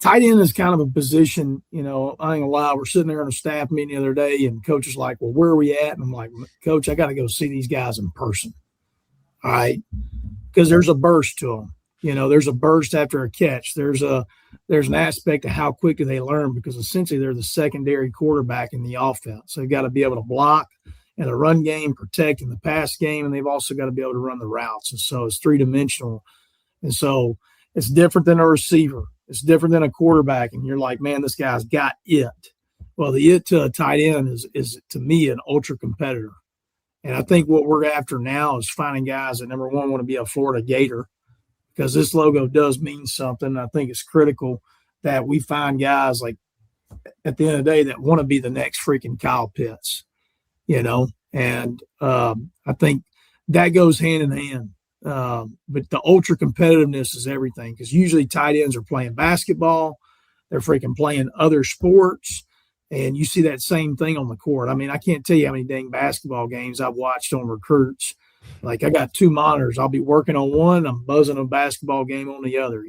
tight end is kind of a position, I ain't gonna lie, we're sitting there in a staff meeting the other day, and coach is like, well, where are we at? And I'm like, Coach, I got to go see these guys in person. All right. Because there's a burst to them. There's a burst after a catch. There's an aspect of how quick do they learn, because essentially they're the secondary quarterback in the offense. So they've got to be able to block in the run game, protect in the pass game, and they've also got to be able to run the routes. And so it's three-dimensional. And so it's different than a receiver. It's different than a quarterback. And you're like, man, this guy's got it. Well, the it to a tight end is to me, an ultra competitor. And I think what we're after now is finding guys that, number one, want to be a Florida Gator, because this logo does mean something. I think it's critical that we find guys, like, at the end of the day, that want to be the next freaking Kyle Pitts, and I think that goes hand in hand. But the ultra competitiveness is everything, because usually tight ends are playing basketball, they're freaking playing other sports, and you see that same thing on the court. I mean, I can't tell you how many dang basketball games I've watched on recruits. Like, I got 2 monitors. I'll be working on one, I'm buzzing a basketball game on the other,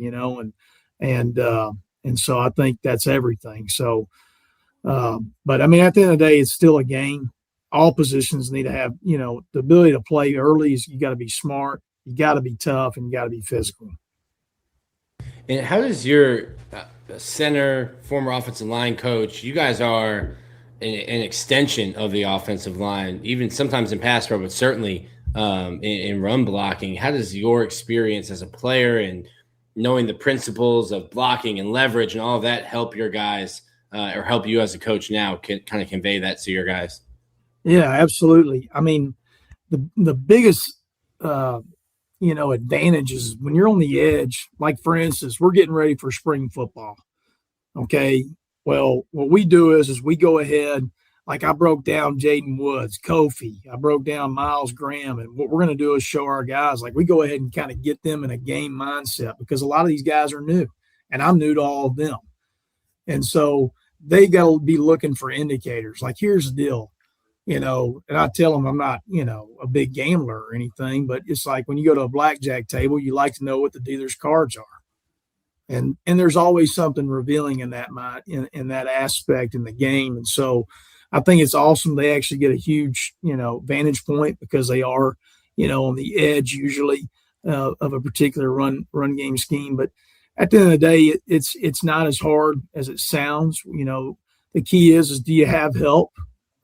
and so I think that's everything. So, but I mean, at the end of the day, it's still a game. All positions need to have, the ability to play early. You got to be smart, you got to be tough, and you got to be physical. And how does your center, former offensive line coach, you guys are an extension of the offensive line, even sometimes in pass pro, but certainly in run blocking. How does your experience as a player and knowing the principles of blocking and leverage and all of that help your guys or help you as a coach now can kind of convey that to your guys? Yeah, absolutely. I mean, the biggest, advantage is when you're on the edge, like for instance, we're getting ready for spring football. Okay. Well, what we do is we go ahead, like I broke down Jaden Woods, Kofi, I broke down Miles Graham. And what we're going to do is show our guys, like we go ahead and kind of get them in a game mindset because a lot of these guys are new and I'm new to all of them. And so they got to be looking for indicators. Like, here's the deal, and I tell them I'm not, a big gambler or anything, but it's like when you go to a blackjack table, you like to know what the dealer's cards are. And there's always something revealing in that in that aspect in the game. And so I think it's awesome. They actually get a huge, vantage point because they are, on the edge usually of a particular run game scheme. But at the end of the day, it's not as hard as it sounds. The key is do you have help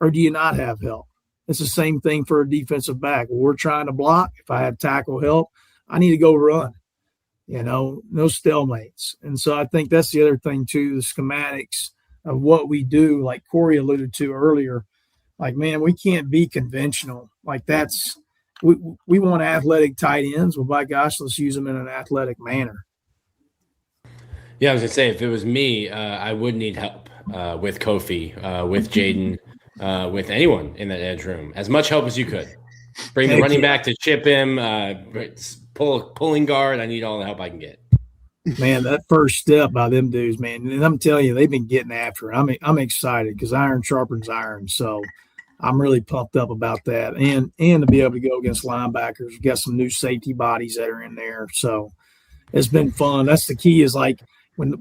or do you not have help? It's the same thing for a defensive back. Well, we're trying to block. If I have tackle help, I need to go run. No stalemates. And so I think that's the other thing too, the schematics of what we do, like Corey alluded to earlier. Like, man, we can't be conventional. Like we want athletic tight ends. Well, by gosh, let's use them in an athletic manner. Yeah, I was going to say, if it was me, I would need help with Kofi, with Jaden, with anyone in that edge room. As much help as you could. Bring the running back to chip him, pulling guard. I need all the help I can get. Man, that first step by them dudes, man, and I'm telling you, they've been getting after it. I'm excited because iron sharpens iron. So I'm really pumped up about that, and to be able to go against linebackers. We've got some new safety bodies that are in there, so it's been fun. That's the key. Is like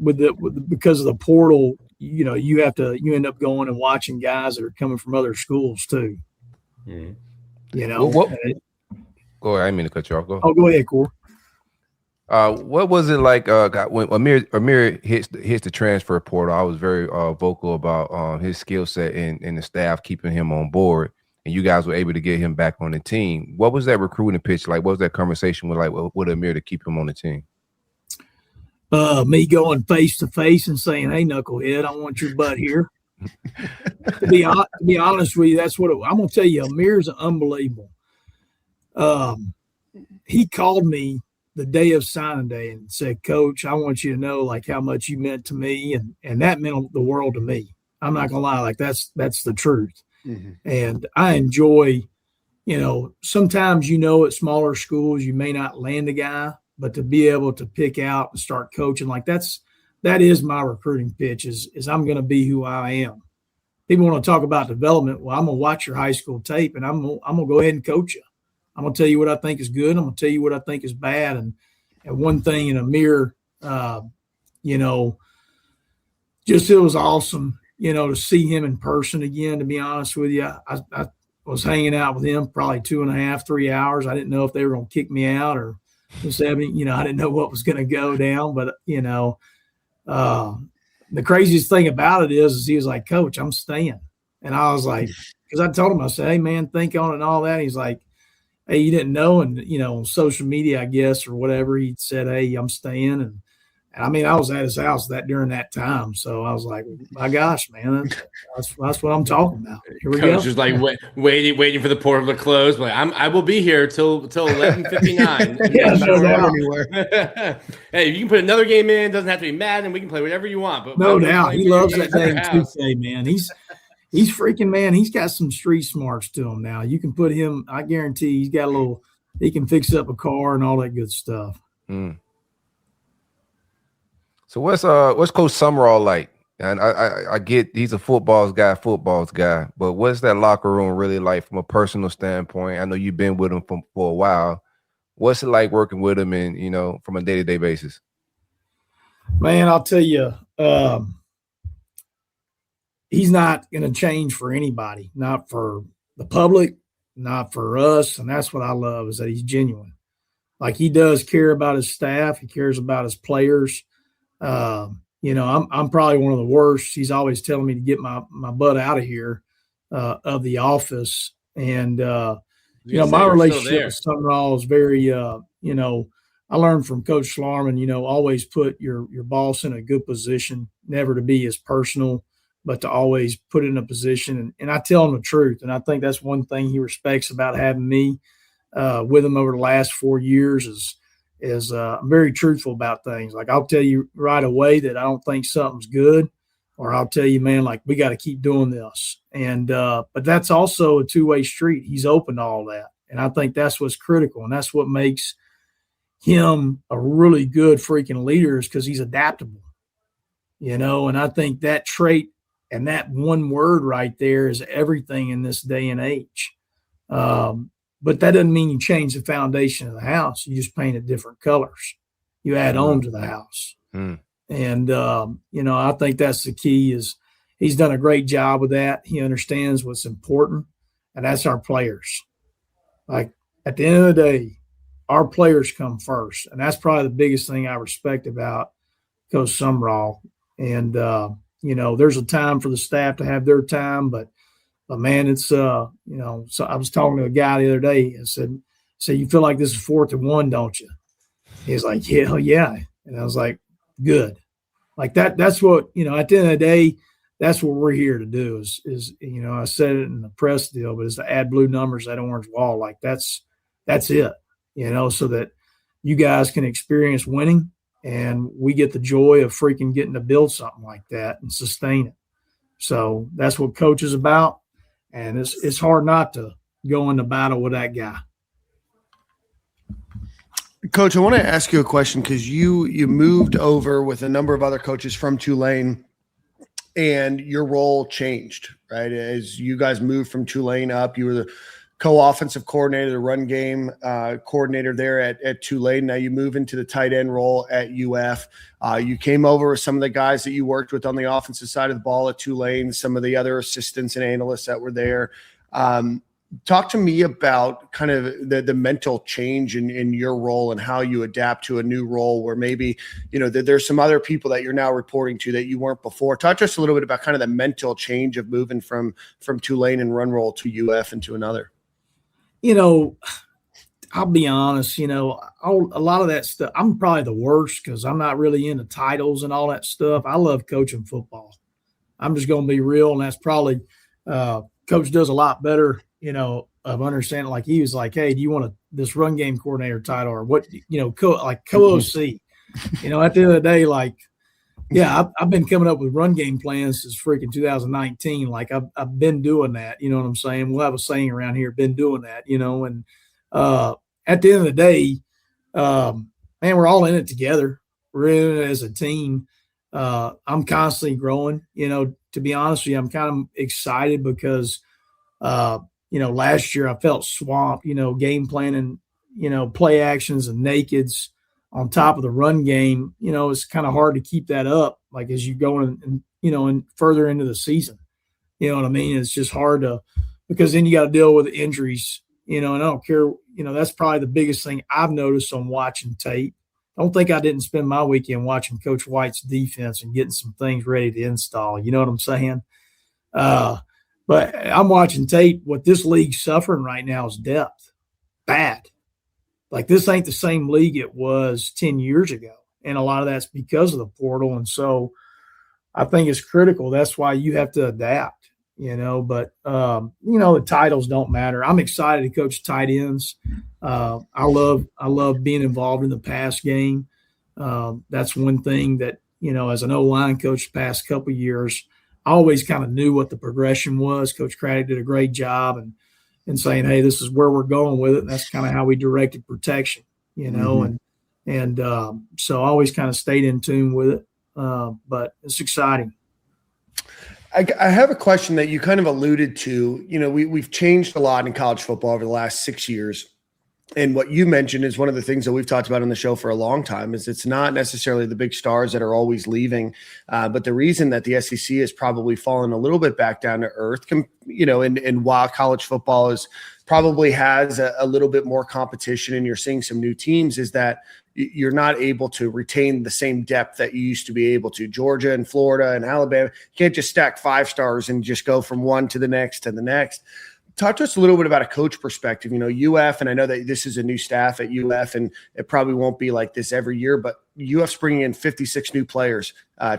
because of the portal, you end up going and watching guys that are coming from other schools too. Mm-hmm. Go ahead. I didn't mean to cut you off. Go ahead, Cor. What was it like when Amir hits the transfer portal? I was very vocal about his skill set and the staff keeping him on board, and you guys were able to get him back on the team. What was that recruiting pitch like? What was that conversation with Amir to keep him on the team? Me going face to face and saying, "Hey, knucklehead, I want your butt here." to be honest with you, that's what I'm going to tell you. Amir's unbelievable. He called me the day of signing day and said, "Coach, I want you to know like how much you meant to me," and that meant the world to me. I'm not gonna lie, like that's the truth. Mm-hmm. And I enjoy, sometimes at smaller schools you may not land a guy, but to be able to pick out and start coaching, like that is my recruiting pitch is I'm gonna be who I am. People want to talk about development. Well, I'm gonna watch your high school tape and I'm gonna go ahead and coach you. I'm going to tell you what I think is good. I'm going to tell you what I think is bad. And one thing in Amir, just it was awesome, to see him in person again, to be honest with you. I was hanging out with him probably 2.5, 3 hours. I didn't know if they were going to kick me out or just having, I didn't know what was going to go down. But, the craziest thing about it is he was like, "Coach, I'm staying." And I was like, because I told him, I said, "Hey, man, think on it and all that." He's like, "Hey, you didn't know," and on social media, I guess, or whatever, he said, "Hey, I'm staying," and I mean, I was at his house during that time, so I was like, "My gosh, man, that's what I'm talking about." Here we go. Coach was like waiting for the portal to close. Like, I will be here till 11:59. Yeah, no doubt. Anywhere. Hey, you can put another game in. It doesn't have to be Madden. We can play whatever you want. But no doubt, he loves that thing too, man. He's freaking, man. He's got some street smarts to him now. You can put him. I guarantee he's got he can fix up a car and all that good stuff. Mm. So what's Coach Sumrall like? And I get he's a footballs guy, but what's that locker room really like from a personal standpoint? I know you've been with him for a while. What's it like working with him and, from a day-to-day basis? Man, I'll tell you, he's not going to change for anybody, not for the public, not for us. And that's what I love is that he's genuine. Like he does care about his staff. He cares about his players. I'm probably one of the worst. He's always telling me to get my butt out of here, of the office. And, my relationship with Sumrall is very, I learned from Coach Schlarman, always put your boss in a good position, never to be as personal, but to always put it in a position. And I tell him the truth. And I think that's one thing he respects about having me with him over the last 4 years is I'm very truthful about things. Like, I'll tell you right away that I don't think something's good, or I'll tell you, man, like, we got to keep doing this. And but that's also a two-way street. He's open to all that. And I think that's what's critical. And that's what makes him a really good freaking leader, is because he's adaptable, and I think that trait and that one word right there is everything in this day and age. But that doesn't mean you change the foundation of the house. You just paint it different colors. You add on to the house. And, I think that's the key. Is he's done a great job with that. He understands what's important, and that's our players. Like, at the end of the day, our players come first. And that's probably the biggest thing I respect about Coach Sumrall. And, there's a time for the staff to have their time, but man, it's, so I was talking to a guy the other day and said, you feel like this is 4th and 1, don't you? He's like, hell yeah. And I was like, good. Like that's what, at the end of the day, that's what we're here to do is, I said it in the press deal, but it's to add blue numbers to that orange wall. Like that's it, so that you guys can experience winning and we get the joy of freaking getting to build something like that and sustain it. So that's what coach is about. And it's hard not to go into battle with that guy. Coach, I want to ask you a question, because you moved over with a number of other coaches from Tulane, and your role changed, right? As you guys moved from Tulane up, you were the co-offensive coordinator, the run game coordinator there at Tulane. Now you move into the tight end role at UF. You came over with some of the guys that you worked with on the offensive side of the ball at Tulane, some of the other assistants and analysts that were there. Talk to me about kind of the mental change in your role and how you adapt to a new role where maybe, there's some other people that you're now reporting to that you weren't before. Talk to us a little bit about kind of the mental change of moving from Tulane and run role to UF and to another. I'll be honest, a lot of that stuff, I'm probably the worst because I'm not really into titles and all that stuff. I love coaching football. I'm just going to be real. And that's probably coach does a lot better, of understanding. Like, he was like, hey, do you want this run game coordinator title or what, co-OC, at the end of the day, like, yeah, I've been coming up with run game plans since freaking 2019. Like, I've been doing that. You know what I'm saying? We'll have a saying around here, been doing that, and at the end of the day, man, we're all in it together. We're in it as a team. I'm constantly growing, to be honest with you. I'm kind of excited because, last year I felt swamped, game planning, play actions and nakeds on top of the run game. It's kind of hard to keep that up, like, as you go in, and further into the season. You know what I mean? It's just hard because then you got to deal with injuries, and I don't care, that's probably the biggest thing I've noticed on watching tape. I don't think I didn't spend my weekend watching Coach White's defense and getting some things ready to install. You know what I'm saying? But I'm watching tape. What this league's suffering right now is depth. Bad. Like, this ain't the same league it was 10 years ago. And a lot of that's because of the portal. And so I think it's critical. That's why you have to adapt, but, the titles don't matter. I'm excited to coach tight ends. I love being involved in the pass game. That's one thing that, as an O-line coach the past couple of years, I always kind of knew what the progression was. Coach Craddock did a great job and saying, hey, this is where we're going with it. And that's kind of how we directed protection, and so I always kind of stayed in tune with it. But it's exciting. I have a question that you kind of alluded to. We've changed a lot in college football over the last 6 years. And what you mentioned is one of the things that we've talked about on the show for a long time is it's not necessarily the big stars that are always leaving. But the reason that the SEC has probably fallen a little bit back down to earth, and while college football probably has a little bit more competition and you're seeing some new teams, is that you're not able to retain the same depth that you used to be able to. Georgia and Florida and Alabama, you can't just stack 5 stars and just go from one to the next to the next. talk to us a little bit about a coach perspective. UF, and I know that this is a new staff at UF, and it probably won't be like this every year, but UF's bringing in 56 new players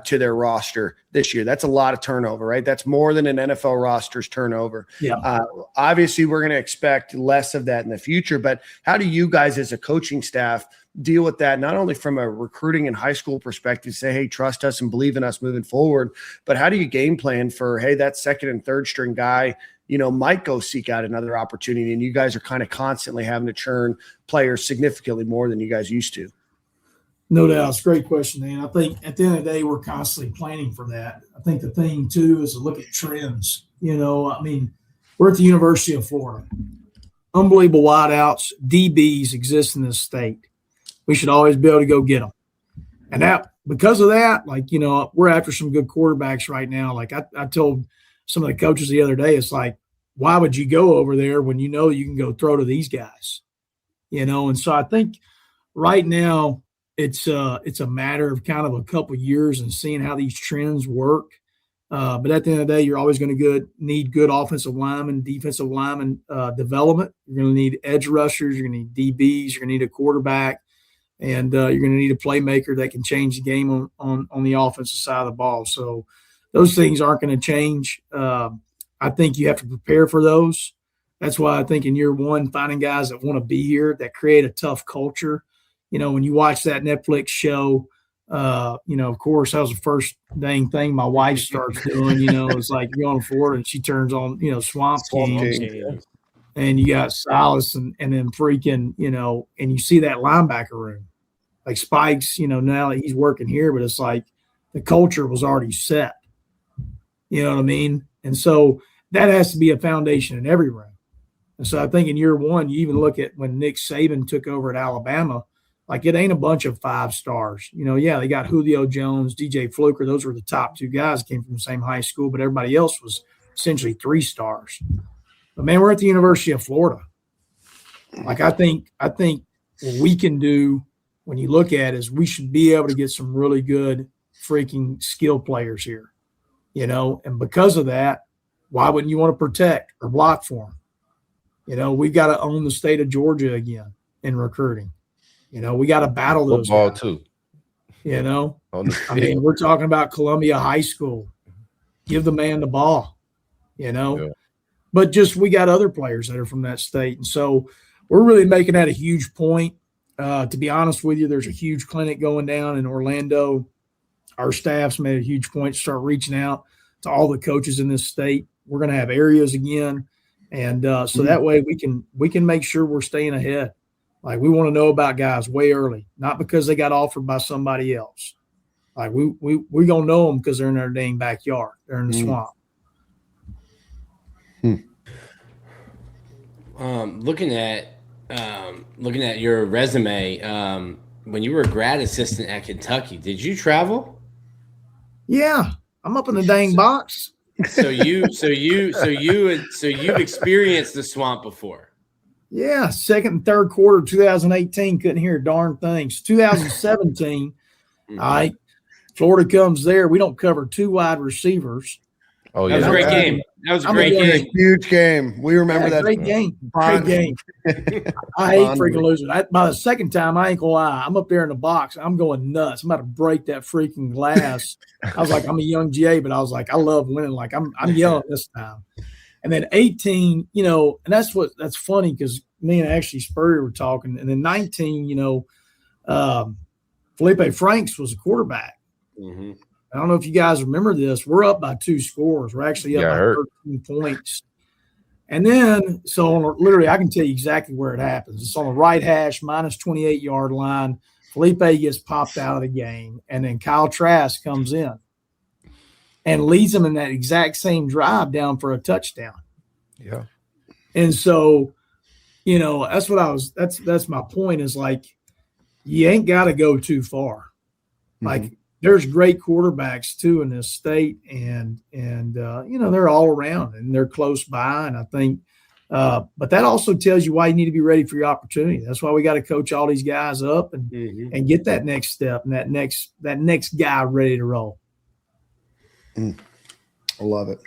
to their roster this year. That's a lot of turnover, right? That's more than an NFL roster's turnover. Yeah. Obviously, we're going to expect less of that in the future, but how do you guys as a coaching staff deal with that, not only from a recruiting and high school perspective, say, hey, trust us and believe in us moving forward, but how do you game plan for, hey, that second and third string guy, might go seek out another opportunity, and you guys are kind of constantly having to churn players significantly more than you guys used to? No doubt. It's a great question, man. I think at the end of the day, we're constantly planning for that. I think the thing, too, is to look at trends. We're at the University of Florida. Unbelievable wideouts, DBs exist in this state. We should always be able to go get them. And that, because of that, we're after some good quarterbacks right now. Like I told some of the coaches the other day, it's like, why would you go over there when you can go throw to these guys? And so I think right now it's a matter of kind of a couple of years and seeing how these trends work. But at the end of the day, you're always going to need good offensive linemen, defensive lineman development. You're going to need edge rushers. You're going to need DBs. You're going to need a quarterback. And you're going to need a playmaker that can change the game on the offensive side of the ball. So those things aren't going to change. I think you have to prepare for those. That's why I think in year one, finding guys that want to be here, that create a tough culture. When you watch that Netflix show, of course, that was the first dang thing my wife starts doing. It's like you're going to Florida and she turns on, Swamp King. And you got Silas and then freaking, and you see that linebacker room. Like Spikes, now that he's working here, but it's like the culture was already set. You know what I mean? And so that has to be a foundation in every room. And so I think in year one, you even look at when Nick Saban took over at Alabama, like it ain't a bunch of 5 stars. They got Julio Jones, DJ Fluker. Those were the top 2 guys, came from the same high school, but everybody else was essentially 3 stars. But man, we're at the University of Florida. Like I think what we can do when you look at it is we should be able to get some really good freaking skill players here, and because of that, why wouldn't you want to protect or block for them? We've got to own the state of Georgia again in recruiting. We got to battle those football guys, too. We're talking about Columbia High School. Give the man the ball, Yeah. But just we got other players that are from that state. And so we're really making that a huge point. To be honest with you, there's a huge clinic going down in Orlando. Our staff's made a huge point to start reaching out to all the coaches in this state. We're going to have areas again. And so that way we can make sure we're staying ahead. Like we want to know about guys way early, not because they got offered by somebody else. Like we're going to know them because they're in their dang backyard. They're in the swamp. Looking at your resume, when you were a grad assistant at Kentucky, did you travel? Yeah, I'm up in the dang box. So you've experienced the swamp before. Yeah, second and third quarter 2018, couldn't hear a darn thing. 2017, all right, Florida comes there. We don't cover 2 wide receivers. Oh, yeah. That was a great game. That was a great game. Huge game. We remember that. Great game. Great game. I hate freaking losing. By the second time, I ain't going to lie. I'm up there in the box. I'm going nuts. I'm about to break that freaking glass. I was like, I'm a young GA, but I was like, I love winning. Like, I'm yelling this time. And then 18, and that's funny because me and Ashley Spurrier were talking. And then 19, Felipe Franks was a quarterback. Mm-hmm. I don't know if you guys remember this. We're up by 2 scores. We're actually up by 13 points. And then, so literally, I can tell you exactly where it happens. It's on the right hash, minus 28-yard line. Felipe gets popped out of the game. And then Kyle Trask comes in and leads them in that exact same drive down for a touchdown. Yeah. And so, that's my point is like, you ain't got to go too far. Like, there's great quarterbacks too in this state, and they're all around and they're close by. And I think, but that also tells you why you need to be ready for your opportunity. That's why we got to coach all these guys up and get that next step and that next guy ready to roll. I love it.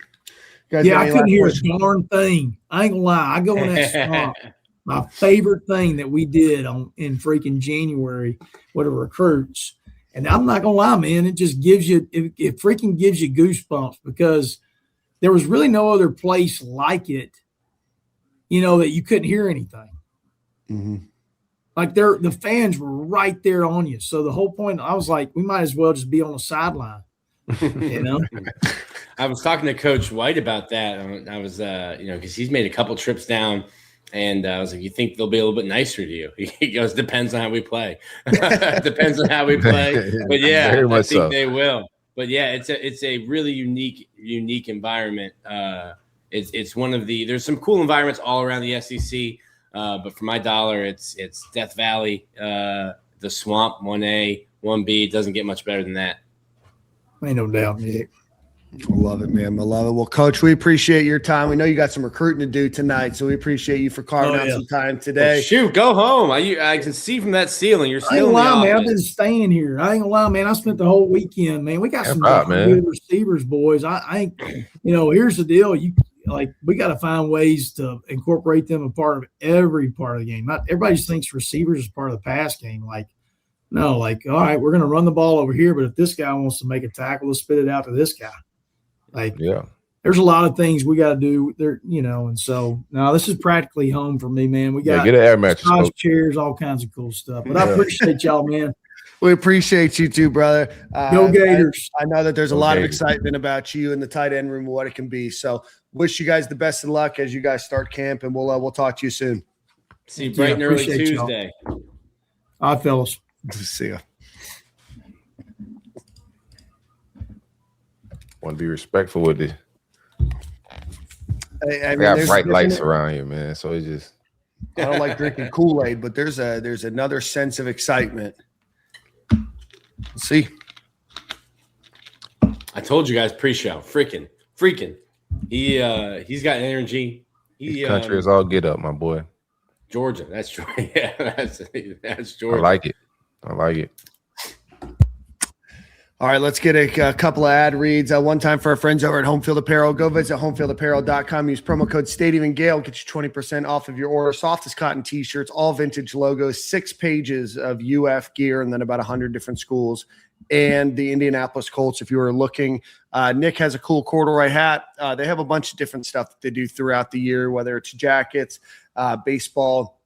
Guys, Yeah, got I any couldn't last hear a questions? darn thing. I ain't gonna lie. I go in that swamp. My favorite thing that we did in freaking January with the recruits, and I'm not gonna lie, man, it just gives you it freaking gives you goosebumps because there was really no other place like it, that you couldn't hear anything. Mm-hmm. Like the fans were right there on you. So the whole point, I was like, we might as well just be on the sideline. I was talking to Coach White about that. I was, because he's made a couple trips down, and I was like, "You think they'll be a little bit nicer to you?" He goes, "Depends on how we play. Depends on how we play." But yeah, I think they will. But yeah, it's a really unique environment. It's one of there's some cool environments all around the SEC. But for my dollar, it's Death Valley, the Swamp, 1A, 1B. It doesn't get much better than that. Ain't no doubt, Nick. I love it, man. I love it. Well, Coach, we appreciate your time. We know you got some recruiting to do tonight, so we appreciate you for carving out some time today. Oh, shoot, go home. I can see from that ceiling. You're still I ain't in the gonna lie, man. office. I've been staying here. I ain't gonna lie, man. I spent the whole weekend, man. We got some good receivers, boys. I here's the deal. We got to find ways to incorporate them a part of every part of the game. Not everybody just thinks receivers is part of the pass game. No, all right, we're going to run the ball over here, but if this guy wants to make a tackle, let's spit it out to this guy. There's a lot of things we got to do there, and so now this is practically home for me, man. We got get an air mattress, chairs, all kinds of cool stuff. But I appreciate y'all, man. We appreciate you too, brother. Go Gators. I know that there's a lot of excitement about you in the tight end room and what it can be. So wish you guys the best of luck as you guys start camp, and we'll talk to you soon. See you bright and early Tuesday. All right, fellas. See ya. Want to be respectful with it. I got bright lights around here, man. So it's just I don't like drinking Kool-Aid, but there's another sense of excitement. Let's see. I told you guys pre-show. Freaking. He's got energy. Country is all get up, my boy. Georgia. That's Georgia. Yeah, that's Georgia. I like it. All right, let's get a couple of ad reads. One time for our friends over at Home Field Apparel. Go visit homefieldapparel.com. Use promo code Stadium and Gale. Get you 20% off of your order. Softest cotton T-shirts, all vintage logos, 6 pages of UF gear, and then about 100 different schools. And the Indianapolis Colts, if you were looking. Nick has a cool corduroy hat. They have a bunch of different stuff that they do throughout the year, whether it's jackets, baseball,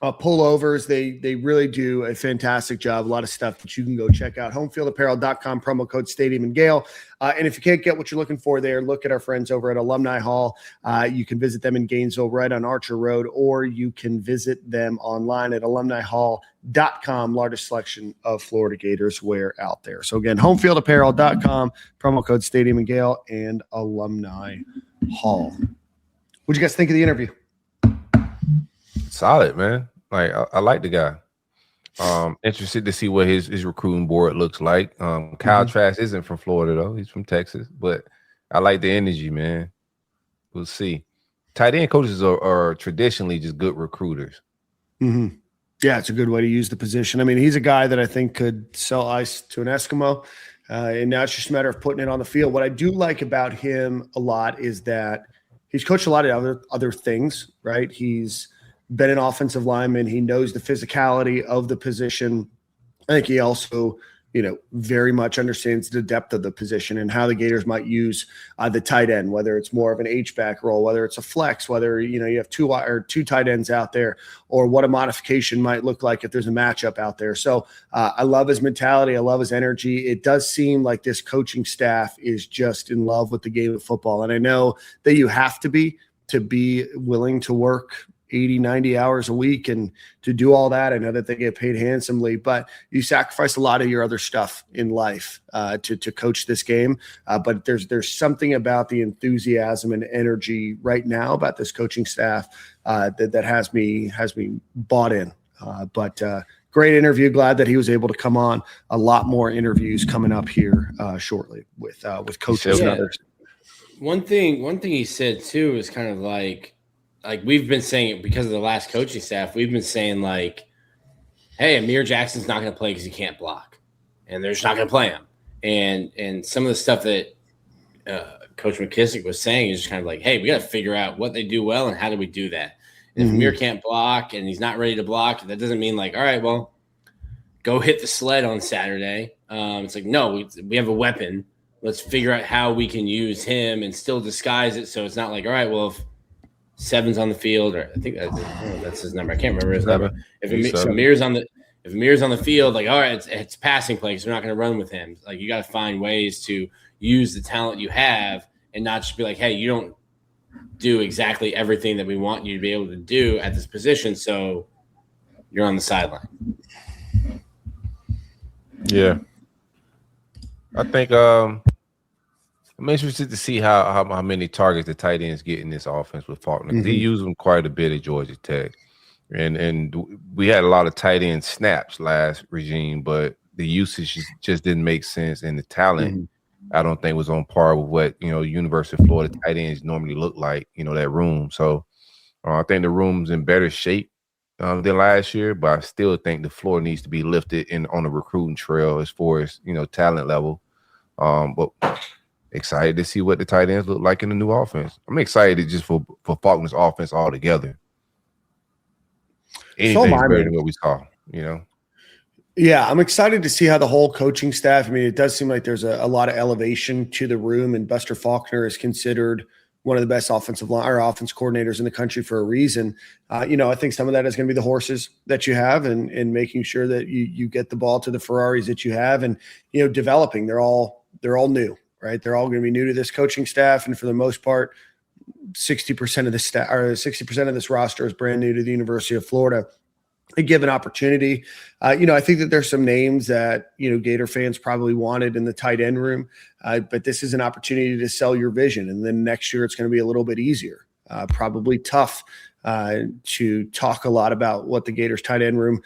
pullovers. They really do a fantastic job. A lot of stuff that you can go check out. Homefieldapparel.com, promo code Stadium and Gale. And if you can't get what you're looking for there, look at our friends over at Alumni Hall. You can visit them in Gainesville right on Archer Road, or you can visit them online at alumnihall.com. Largest selection of Florida Gators wear out there. So again, homefieldapparel.com, promo code Stadium and Gale, and Alumni Hall. What'd you guys think of the interview? Solid, man. I like the guy. Interested to see what his recruiting board looks like. Kyle Trask isn't from Florida though; he's from Texas. But I like the energy, man. We'll see. Tight end coaches are traditionally just good recruiters. Mm-hmm. Yeah, it's a good way to use the position. I mean, he's a guy that I think could sell ice to an Eskimo, and now it's just a matter of putting it on the field. What I do like about him a lot is that he's coached a lot of other things, right? He's been an offensive lineman. He knows the physicality of the position. I think he also, very much understands the depth of the position and how the Gators might use the tight end, whether it's more of an H-back role, whether it's a flex, whether, you have two tight ends out there, or what a modification might look like if there's a matchup out there. So I love his mentality. I love his energy. It does seem like this coaching staff is just in love with the game of football. And I know that you have to be willing to work 80, 90 hours a week and to do all that. I know that they get paid handsomely, but you sacrifice a lot of your other stuff in life to coach this game. But there's something about the enthusiasm and energy right now about this coaching staff that has me bought in. But great interview. Glad that he was able to come on. A lot more interviews coming up here shortly with coaches and others. One thing he said too is kind of like we've been saying, because of the last coaching staff, we've been saying hey, Amir Jackson's not going to play because he can't block, and they're just not going to play him. And some of the stuff that Coach McKissack was saying is just kind of like, hey, we got to figure out what they do well and how do we do that. And if Amir can't block and he's not ready to block, that doesn't mean like, all right, well, go hit the sled on Saturday. It's like, no, we have a weapon. Let's figure out how we can use him and still disguise it. So it's not like, all right, well, if Seven's on the field, or I think that's his number. I can't remember his number. If Amir's on the field, like, all right, it's passing play because we're not going to run with him. Like, you got to find ways to use the talent you have and not just be like, hey, you don't do exactly everything that we want you to be able to do at this position, so you're on the sideline. Yeah. I think I'm interested to see how many targets the tight ends get in this offense with Faulkner. They use them quite a bit at Georgia Tech. And we had a lot of tight end snaps last regime, but the usage just didn't make sense, and the talent I don't think was on par with what University of Florida tight ends normally look like. That room. So I think the room's in better shape than last year, but I still think the floor needs to be lifted on the recruiting trail as far as talent level. But excited to see what the tight ends look like in the new offense. I'm excited just for Faulkner's offense altogether. Anything's better than what we saw, Yeah, I'm excited to see how the whole coaching staff. I mean, it does seem like there's a lot of elevation to the room, and Buster Faulkner is considered one of the best offense coordinators in the country for a reason. I think some of that is going to be the horses that you have and making sure that you get the ball to the Ferraris that you have, and developing. They're all new, right? They're all going to be new to this coaching staff, and for the most part, 60% of the staff or 60% of this roster is brand new to the University of Florida. A given opportunity. I think that there's some names that, Gator fans probably wanted in the tight end room, but this is an opportunity to sell your vision. And then next year it's going to be a little bit easier, probably tough to talk a lot about what the Gators tight end room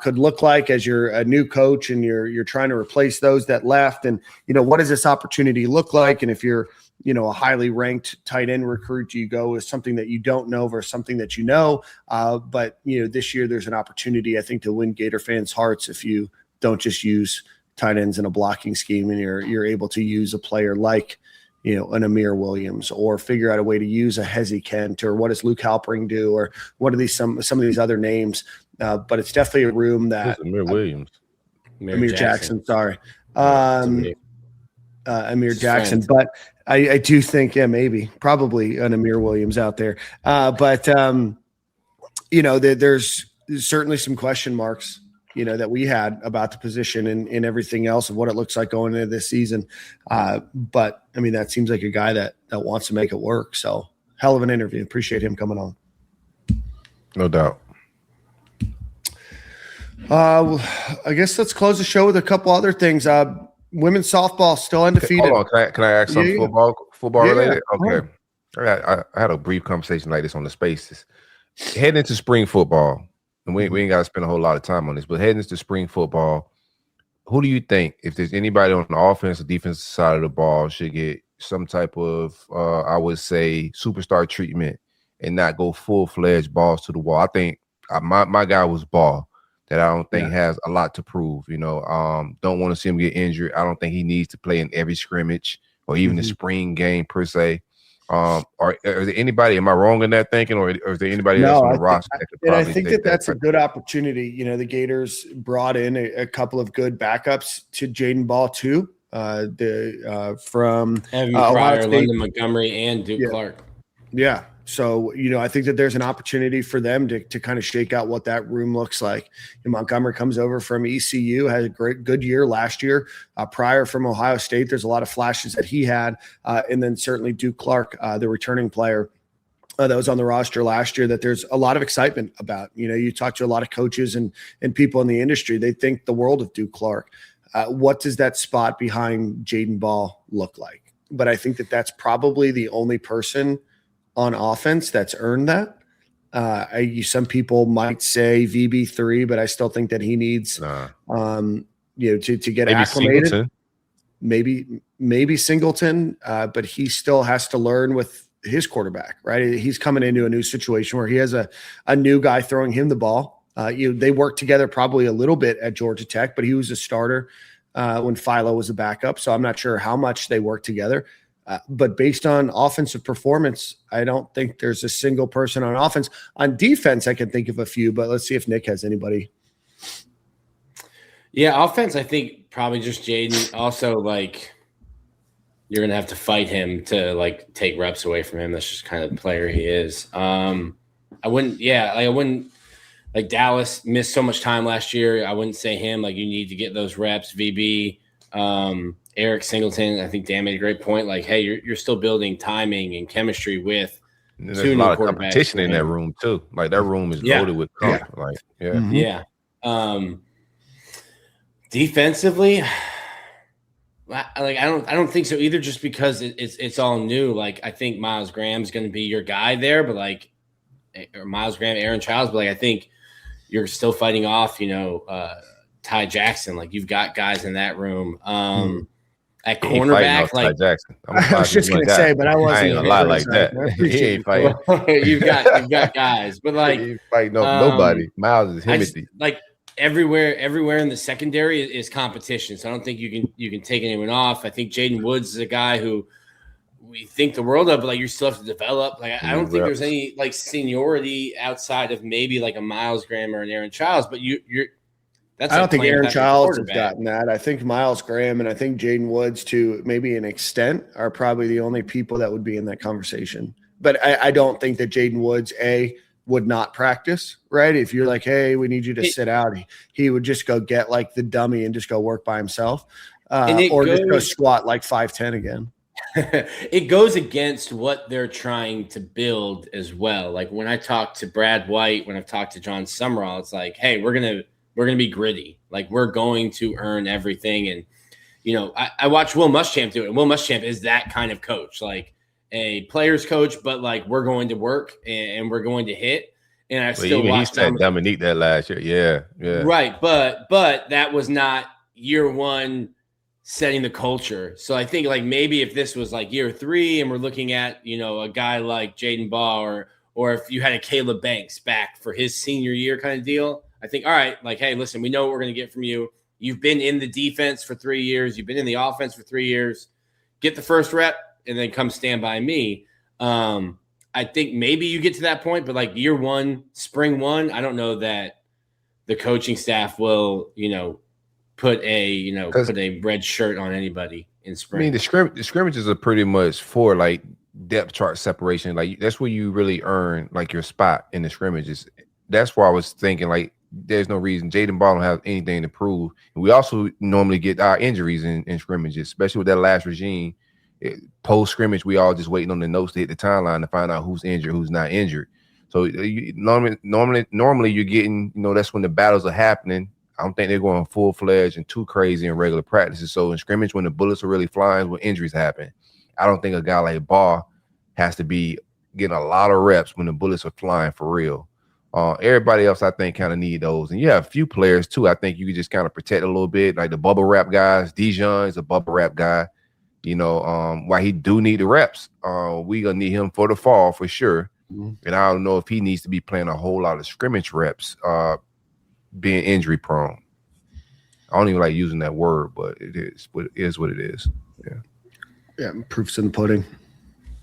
could look like as you're a new coach and you're trying to replace those that left. And, what does this opportunity look like? And if you're, a highly ranked tight end recruit, do you go with something that you don't know versus something that you know? But this year there's an opportunity, I think, to win Gator fans' hearts if you don't just use tight ends in a blocking scheme and you're able to use a player like, an Amir Williams, or figure out a way to use a Hezi Kent, or what does Luke Halpering do, or what are these some of these other names? But it's definitely a room that Amir Williams, Amir Jackson, sorry. Amir Jackson, but I do think, probably an Amir Williams out there. But there's certainly some question marks, that we had about the position and everything else of what it looks like going into this season. But I mean, that seems like a guy that wants to make it work. So hell of an interview. Appreciate him coming on. No doubt. I guess let's close the show with a couple other things. Women's softball still undefeated. Hold on, can I ask something football related? Yeah. Okay. I had a brief conversation like this on the Spaces. Heading into spring football, and we ain't got to spend a whole lot of time on this, but heading into spring football, who do you think, if there's anybody on the offense or defensive side of the ball, should get some type of, I would say, superstar treatment and not go full-fledged balls to the wall? I think my guy was Ball. That I don't think has a lot to prove, don't want to see him get injured. I don't think he needs to play in every scrimmage or even the spring game per se. Or is there anybody, am I wrong in that thinking, or is there anybody else on the roster that could probably I think that's a good opportunity. The Gators brought in a couple of good backups to Jaden Ball too. From Evan Pryor, London Montgomery, and Duke Clark. Yeah. So, I think that there's an opportunity for them to kind of shake out what that room looks like. And Montgomery comes over from ECU, had a good year last year. Pryor from Ohio State, there's a lot of flashes that he had. And then certainly Duke Clark, the returning player that was on the roster last year, that there's a lot of excitement about. You talk to a lot of coaches and people in the industry, they think the world of Duke Clark. What does that spot behind Jaden Ball look like? But I think that that's probably the only person on offense that's earned that. Some people might say VB3, but I still think that he needs to get maybe acclimated. Singleton. Maybe Singleton, but he still has to learn with his quarterback, right? He's coming into a new situation where he has a new guy throwing him the ball. They worked together probably a little bit at Georgia Tech, but he was a starter when Philo was a backup. So I'm not sure how much they worked together. But based on offensive performance, I don't think there's a single person on offense. On defense, I can think of a few, but let's see if Nick has anybody. Yeah, offense, I think probably just Jaden. Also, like, you're going to have to fight him to, like, take reps away from him. That's just kind of the player he is. I wouldn't – like, Dallas missed so much time last year. I wouldn't say him. Like, you need to get those reps. VB, Eric Singleton, I think Dan made a great point. Like, hey, you're still building timing and chemistry with there's a lot of competition in that room, too. Like, that room is loaded with comp. Like, Yeah. Defensively, like I don't think so either. Just because it's all new. Like I think Miles Graham's going to be your guy there, but like, or Miles Graham, Aaron Childs, but like I think you're still fighting off, Ty Jackson. Like you've got guys in that room. At cornerback, like Ty Jackson. I was just going to say, but I wasn't going to lie like that. He ain't fighting. you've got guys, but like he ain't fighting nobody. Miles is Himothy. Like. Everywhere in the secondary is competition. So I don't think you can take anyone off. I think Jaden Woods is a guy who we think the world of, but like you still have to develop. Like I don't think there's any like seniority outside of maybe like a Miles Graham or an Aaron Childs. But I don't think Aaron Childs has gotten that. I think Miles Graham and I think Jaden Woods, to maybe an extent, are probably the only people that would be in that conversation. But I don't think that Jaden Woods would not practice, right? If you're like, hey, we need you to sit out, he would just go get like the dummy and just go work by himself, or just go squat like 5'10" again. It goes against what they're trying to build as well. Like when I talk to Brad White, when I've talked to Jon Sumrall, it's like, hey, we're gonna be gritty. Like we're going to earn everything. And I watch Will Muschamp do it. And Will Muschamp is that kind of coach. Like a player's coach, but like we're going to work and we're going to hit. And I still watched Dominique that last year. Yeah. Right. But that was not year one setting the culture. So I think like maybe if this was like year 3 and we're looking at, a guy like Jaden Baugh or if you had a Caleb Banks back for his senior year kind of deal, I think, all right, like, hey, listen, we know what we're going to get from you. You've been in the defense for 3 years. You've been in the offense for 3 years. Get the first rep. And then come stand by me. I think maybe you get to that point, but like year 1, spring 1, I don't know that the coaching staff will, put a red shirt on anybody in spring. I mean, the scrimmages are pretty much for like depth chart separation. Like that's where you really earn like your spot in the scrimmages. That's why I was thinking like there's no reason Jaden Ball don't have anything to prove. And we also normally get our injuries in scrimmages, especially with that last regime. Post scrimmage, we all just waiting on the notes to hit the timeline to find out who's injured, who's not injured. So normally you're getting, that's when the battles are happening. I don't think they're going full fledged and too crazy in regular practices. So in scrimmage, when the bullets are really flying, when injuries happen, I don't think a guy like Baugh has to be getting a lot of reps when the bullets are flying for real. Everybody else, I think, kind of need those. And you have a few players too. I think you could just kind of protect a little bit, like the bubble wrap guys. Dijon is a bubble wrap guy. Why he do need the reps. We gonna need him for the fall for sure. Mm-hmm. And I don't know if he needs to be playing a whole lot of scrimmage reps, being injury prone. I don't even like using that word, but it is what it is. Yeah, proof's in the pudding.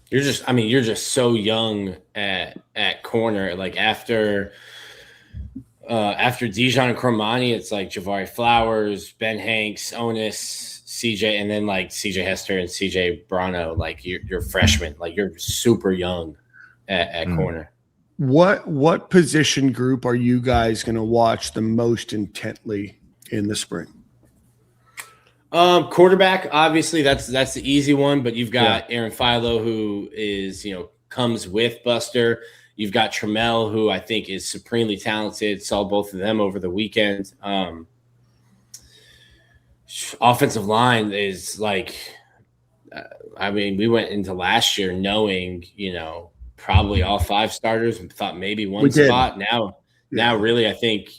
You're just so young at corner. Like after Dijon and Cromani, it's like Javari Flowers, Ben Hanks, Onis, CJ, and then like CJ Hester and CJ Brano, like you're freshmen, like you're super young at corner. What position group are you guys going to watch the most intently in the spring? Quarterback, obviously that's the easy one, but you've got Aaron Philo, who is, comes with Buster. You've got Trammell, who I think is supremely talented. Saw both of them over the weekend. Offensive line is like, we went into last year knowing, probably all 5 starters and thought maybe one spot. Now really, I think,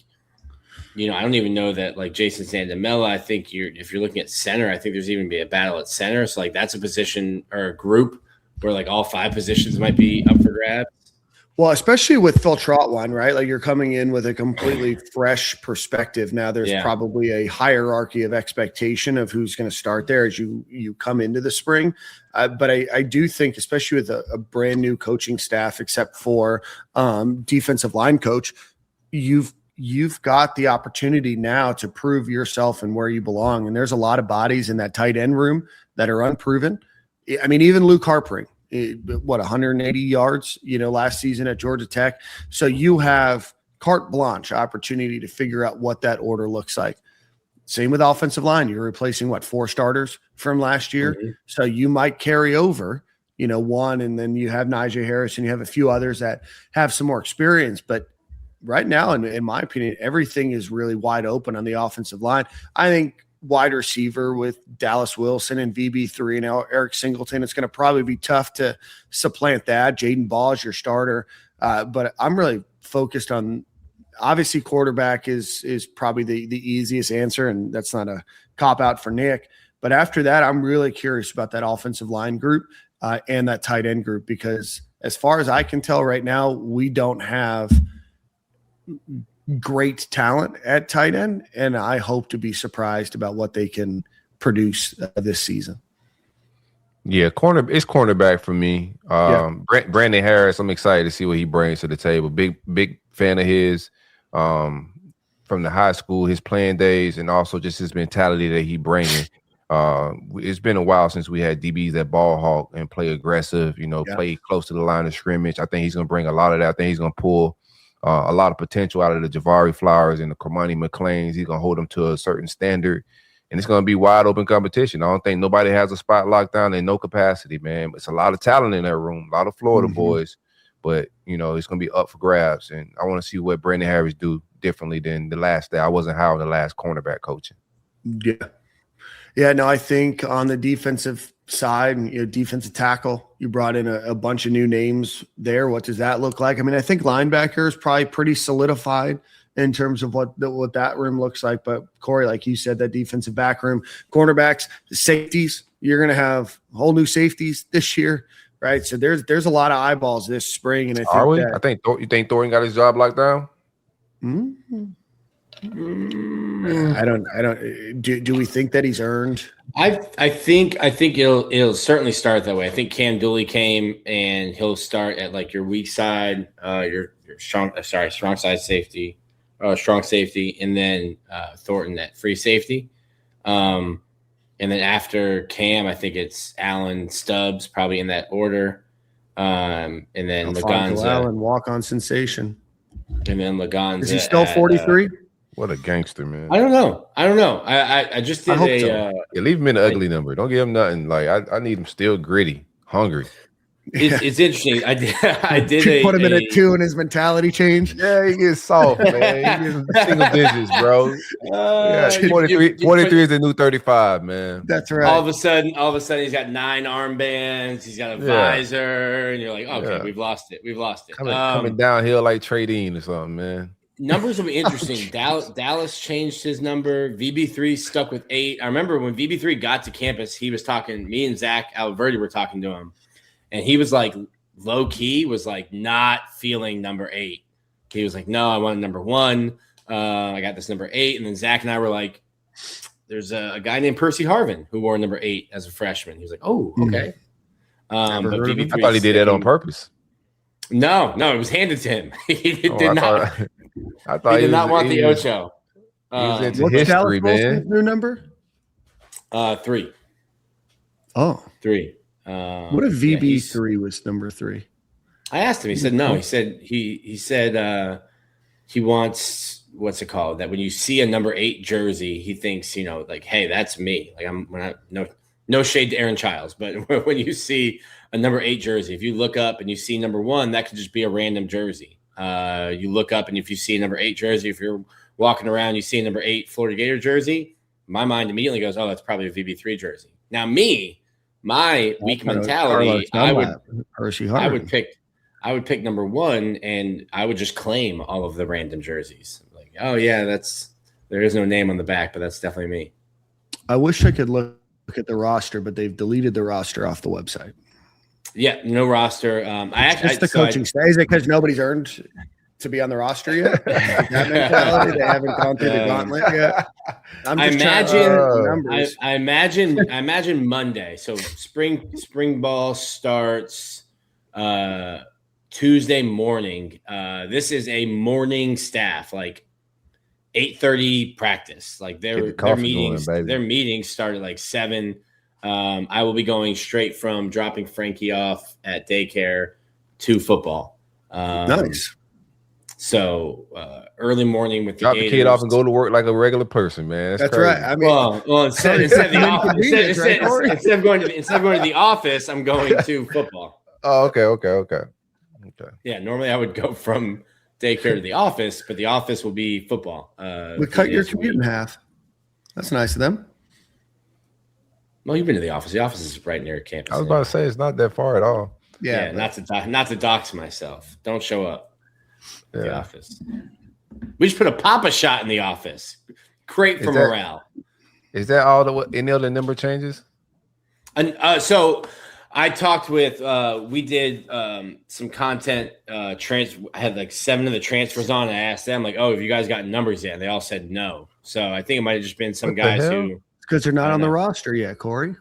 I don't even know that like Jason Sandamella. I think if you're looking at center, I think there's even be a battle at center. So like that's a position or a group where like all 5 positions might be up for grabs. Well, especially with Phil Trotwine, right? Like you're coming in with a completely fresh perspective. Now there's probably a hierarchy of expectation of who's going to start there as you come into the spring. But I do think, especially with a brand new coaching staff, except for defensive line coach, you've got the opportunity now to prove yourself and where you belong. And there's a lot of bodies in that tight end room that are unproven. I mean, even Luke Harpring. 180 yards, last season at Georgia Tech. So you have carte blanche opportunity to figure out what that order looks like. Same with offensive line. You're replacing 4 starters from last year. Mm-hmm. So you might carry over, one, and then you have Najee Harris and you have a few others that have some more experience. But right now, in my opinion, everything is really wide open on the offensive line. I think wide receiver with Dallas Wilson and VB3 and Eric Singleton, it's going to probably be tough to supplant that. Jaden Ball is your starter. But I'm really focused on, obviously quarterback is probably the easiest answer, and that's not a cop-out for Nick. But after that, I'm really curious about that offensive line group and that tight end group, because as far as I can tell right now, we don't have great talent at tight end, and I hope to be surprised about what they can produce this season. Yeah, it's cornerback for me. Brandon Harris, I'm excited to see what he brings to the table. Big fan of his from the high school, his playing days, and also just his mentality that he bringing. It's been a while since we had DBs that ball hawk and play aggressive, play close to the line of scrimmage. I think he's going to bring a lot of that. I think he's going to pull a lot of potential out of the Javari Flowers and the Cormani McLeans. He's going to hold them to a certain standard, and it's going to be wide open competition. I don't think nobody has a spot locked down in no capacity, man. It's a lot of talent in that room, a lot of Florida boys, but, it's going to be up for grabs. And I want to see what Brandon Harris do differently than the last day. I wasn't high on the last cornerback coaching. Yeah. Yeah, no, I think on the defensive side, defensive tackle, you brought in a bunch of new names there. What does that look like? I mean, I think linebacker is probably pretty solidified in terms of what that room looks like. But Corey, like you said, that defensive back room, cornerbacks, safeties, you're going to have whole new safeties this year, right? So there's a lot of eyeballs this spring. And I think you think Thornton got his job locked down? Mm-hmm. I don't. Do we think that he's earned? I think it'll certainly start that way. I think Cam Dooley came and he'll start at like your weak side, your strong side safety, strong safety, and then Thornton at free safety. And then after Cam, I think it's Allen, Stubbs, probably in that order. And then Laganza, Allen, walk-on sensation. And then Laganza. Is he still 43? What a gangster, man. I don't know. I just did leave him in the ugly number. Don't give him nothing. Like I need him still gritty, hungry. It's interesting. I did put him in a 2 and his mentality changed. Yeah, he gets soft, man. He gets single digits, bro. 43 is the new 35, man. That's right. All of a sudden he's got 9 armbands, he's got a visor, and you're like, okay, we've lost it. Coming downhill like Trey Dean or something, man. Numbers will be interesting. Dallas changed his number. VB3 stuck with 8. I remember when VB3 got to campus, he was talking, me and Zach Alverdi were talking to him, and he was like, low key, was like not feeling number 8. He was like, no, I want number 1. I got this number 8. And then Zach and I were like, there's a guy named Percy Harvin who wore number 8 as a freshman. He was like, oh, okay. But VB3 I thought he did that on purpose. No, it was handed to him. He did not. I thought he did not want the Ocho. What's history, man? New number? 3. Oh, 3. What if VB3 was number 3? I asked him. He said no. He said he said he wants, what's it called? That when you see a number 8 jersey, he thinks, like, hey, that's me. Like no shade to Aaron Childs, but when you see a number 8 jersey, if you look up and you see number 1, that could just be a random jersey. You look up, and if you see a number 8 jersey, if you're walking around, you see a number 8 Florida Gator jersey, my mind immediately goes, oh, that's probably a VB3 jersey. Now, my weak mentality, I would pick number 1, and I would just claim all of the random jerseys. Like, oh yeah, there is no name on the back, but that's definitely me. I wish I could look at the roster, but they've deleted the roster off the website. Yeah, no roster. Just the coaching staff. Is it because nobody's earned to be on the roster yet? That mentality, they haven't gone through the gauntlet yet. I imagine Monday. So spring ball starts Tuesday morning. This is a morning staff, like 8:30 practice. Like their meetings start at like 7. I will be going straight from dropping Frankie off at daycare to football. Nice. So early morning with the drop Gators. the kid off and go to work like a regular person, man. That's crazy. Right. I mean, well, instead of going to the office, I'm going to football. Oh, okay. Yeah, normally I would go from daycare to the office, but the office will be football. We cut your commute in half. That's nice of them. Well, you've been to the office. The office is right near campus. I was about to say it's not that far at all. Yeah, not to dox myself. Don't show up. Yeah. The office. We just put a Papa shot in the office. Great for morale. Is that all any other number changes? And so I talked with we did some content I had like 7 of the transfers on. And I asked them like, "Oh, have you guys got numbers yet?" And they all said no. So I think it might have just been some guys who because they're not on the roster yet, Corey.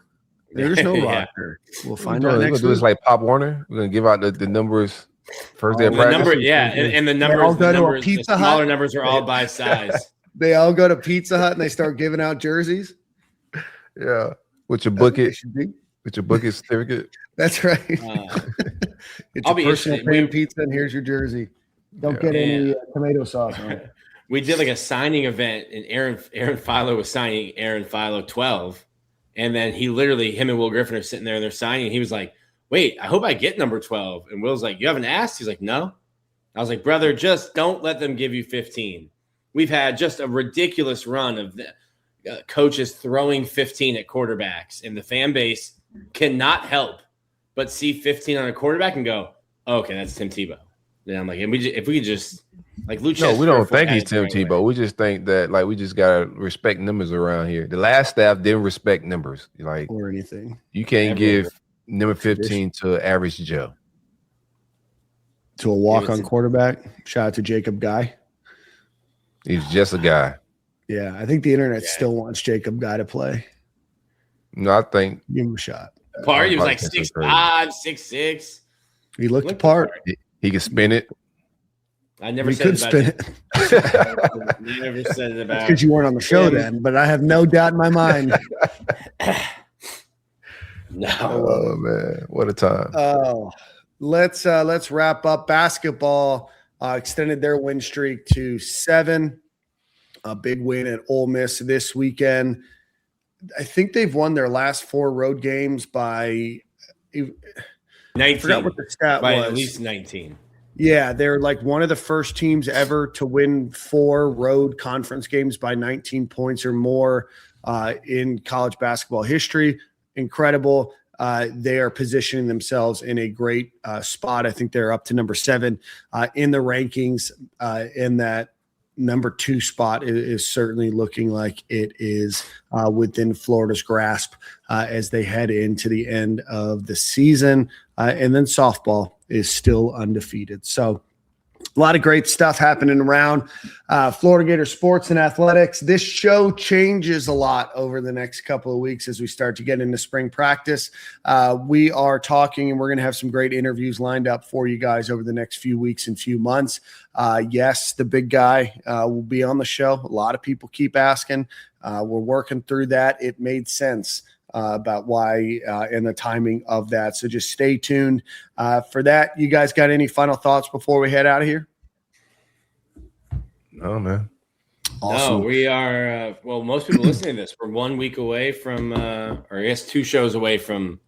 There's no roster. We'll find out next week. Do this like Pop Warner. We're gonna give out the numbers first day of practice. And the numbers, the smaller numbers are all by size. They all go to Pizza Hut and they start giving out jerseys. Yeah, with your bucket, certificate. That's right. It's your personal fan pizza, and here's your jersey. Don't get any tomato sauce on it. We did like a signing event, and Aaron Philo was signing Aaron Philo 12, and then him and Will Griffin are sitting there and they're signing. And he was like, "Wait, I hope I get number 12." And Will's like, "You haven't asked?" He's like, "No." I was like, "Brother, just don't let them give you 15. We've had just a ridiculous run of coaches throwing 15 at quarterbacks, and the fan base cannot help but see 15 on a quarterback and go, oh, okay, that's Tim Tebow." And I'm like, if we could just like Luke. No, we don't think he's Tim Tebow. We just think that like we just gotta respect numbers around here. The last staff didn't respect numbers, like or anything. You can't give number 15 to an average Joe. To a walk-on quarterback. Shout out to Jacob Guy. He's just a guy. Yeah, I think the internet still wants Jacob Guy to play. No, I think give him a shot. He was like 6'5", 6'6". He looked apart. He could spin it. I never said it about it. You never said it about because you weren't on the show then, but I have no doubt in my mind. No. Oh man, what a time. Oh, let's wrap up. Basketball extended their win streak to 7. A big win at Ole Miss this weekend. I think they've won their last 4 road games by 19. I forgot what the stat was. At least 19. Yeah, they're like one of the first teams ever to win 4 road conference games by 19 points or more in college basketball history. Incredible. They are positioning themselves in a great spot. I think they're up to number 7 in the rankings, in that number 2 spot is certainly looking like it is within Florida's grasp as they head into the end of the season. And then softball is still undefeated. So a lot of great stuff happening around Florida Gators sports and athletics. This show changes a lot over the next couple of weeks as we start to get into spring practice. We are talking, and we're going to have some great interviews lined up for you guys over the next few weeks and few months. Yes, the big guy will be on the show. A lot of people keep asking. We're working through that. It made sense about why and the timing of that. So just stay tuned for that. You guys got any final thoughts before we head out of here? No, man. Awesome. No, we are, most people listening to this, we're 1 week away from, or I guess 2 shows away from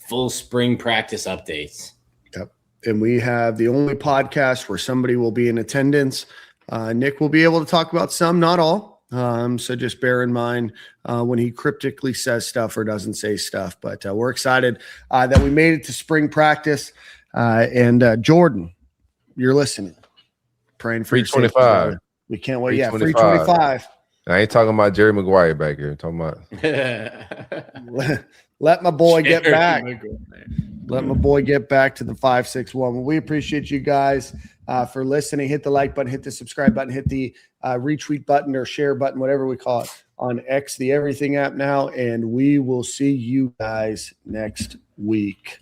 full spring practice updates. Yep. And we have the only podcast where somebody will be in attendance. Nick will be able to talk about some, not all. So just bear in mind when he cryptically says stuff or doesn't say stuff. But we're excited that we made it to spring practice. And Jordan, you're listening. Praying for 325. We can't wait. Yeah, 325. I ain't talking about Jerry Maguire back here. I'm talking about Let my boy get back. McGuire. Let my boy get back to the 561. We appreciate you guys for listening. Hit the like button, hit the subscribe button, hit the retweet button or share button, whatever we call it, on X, the Everything app now. And we will see you guys next week.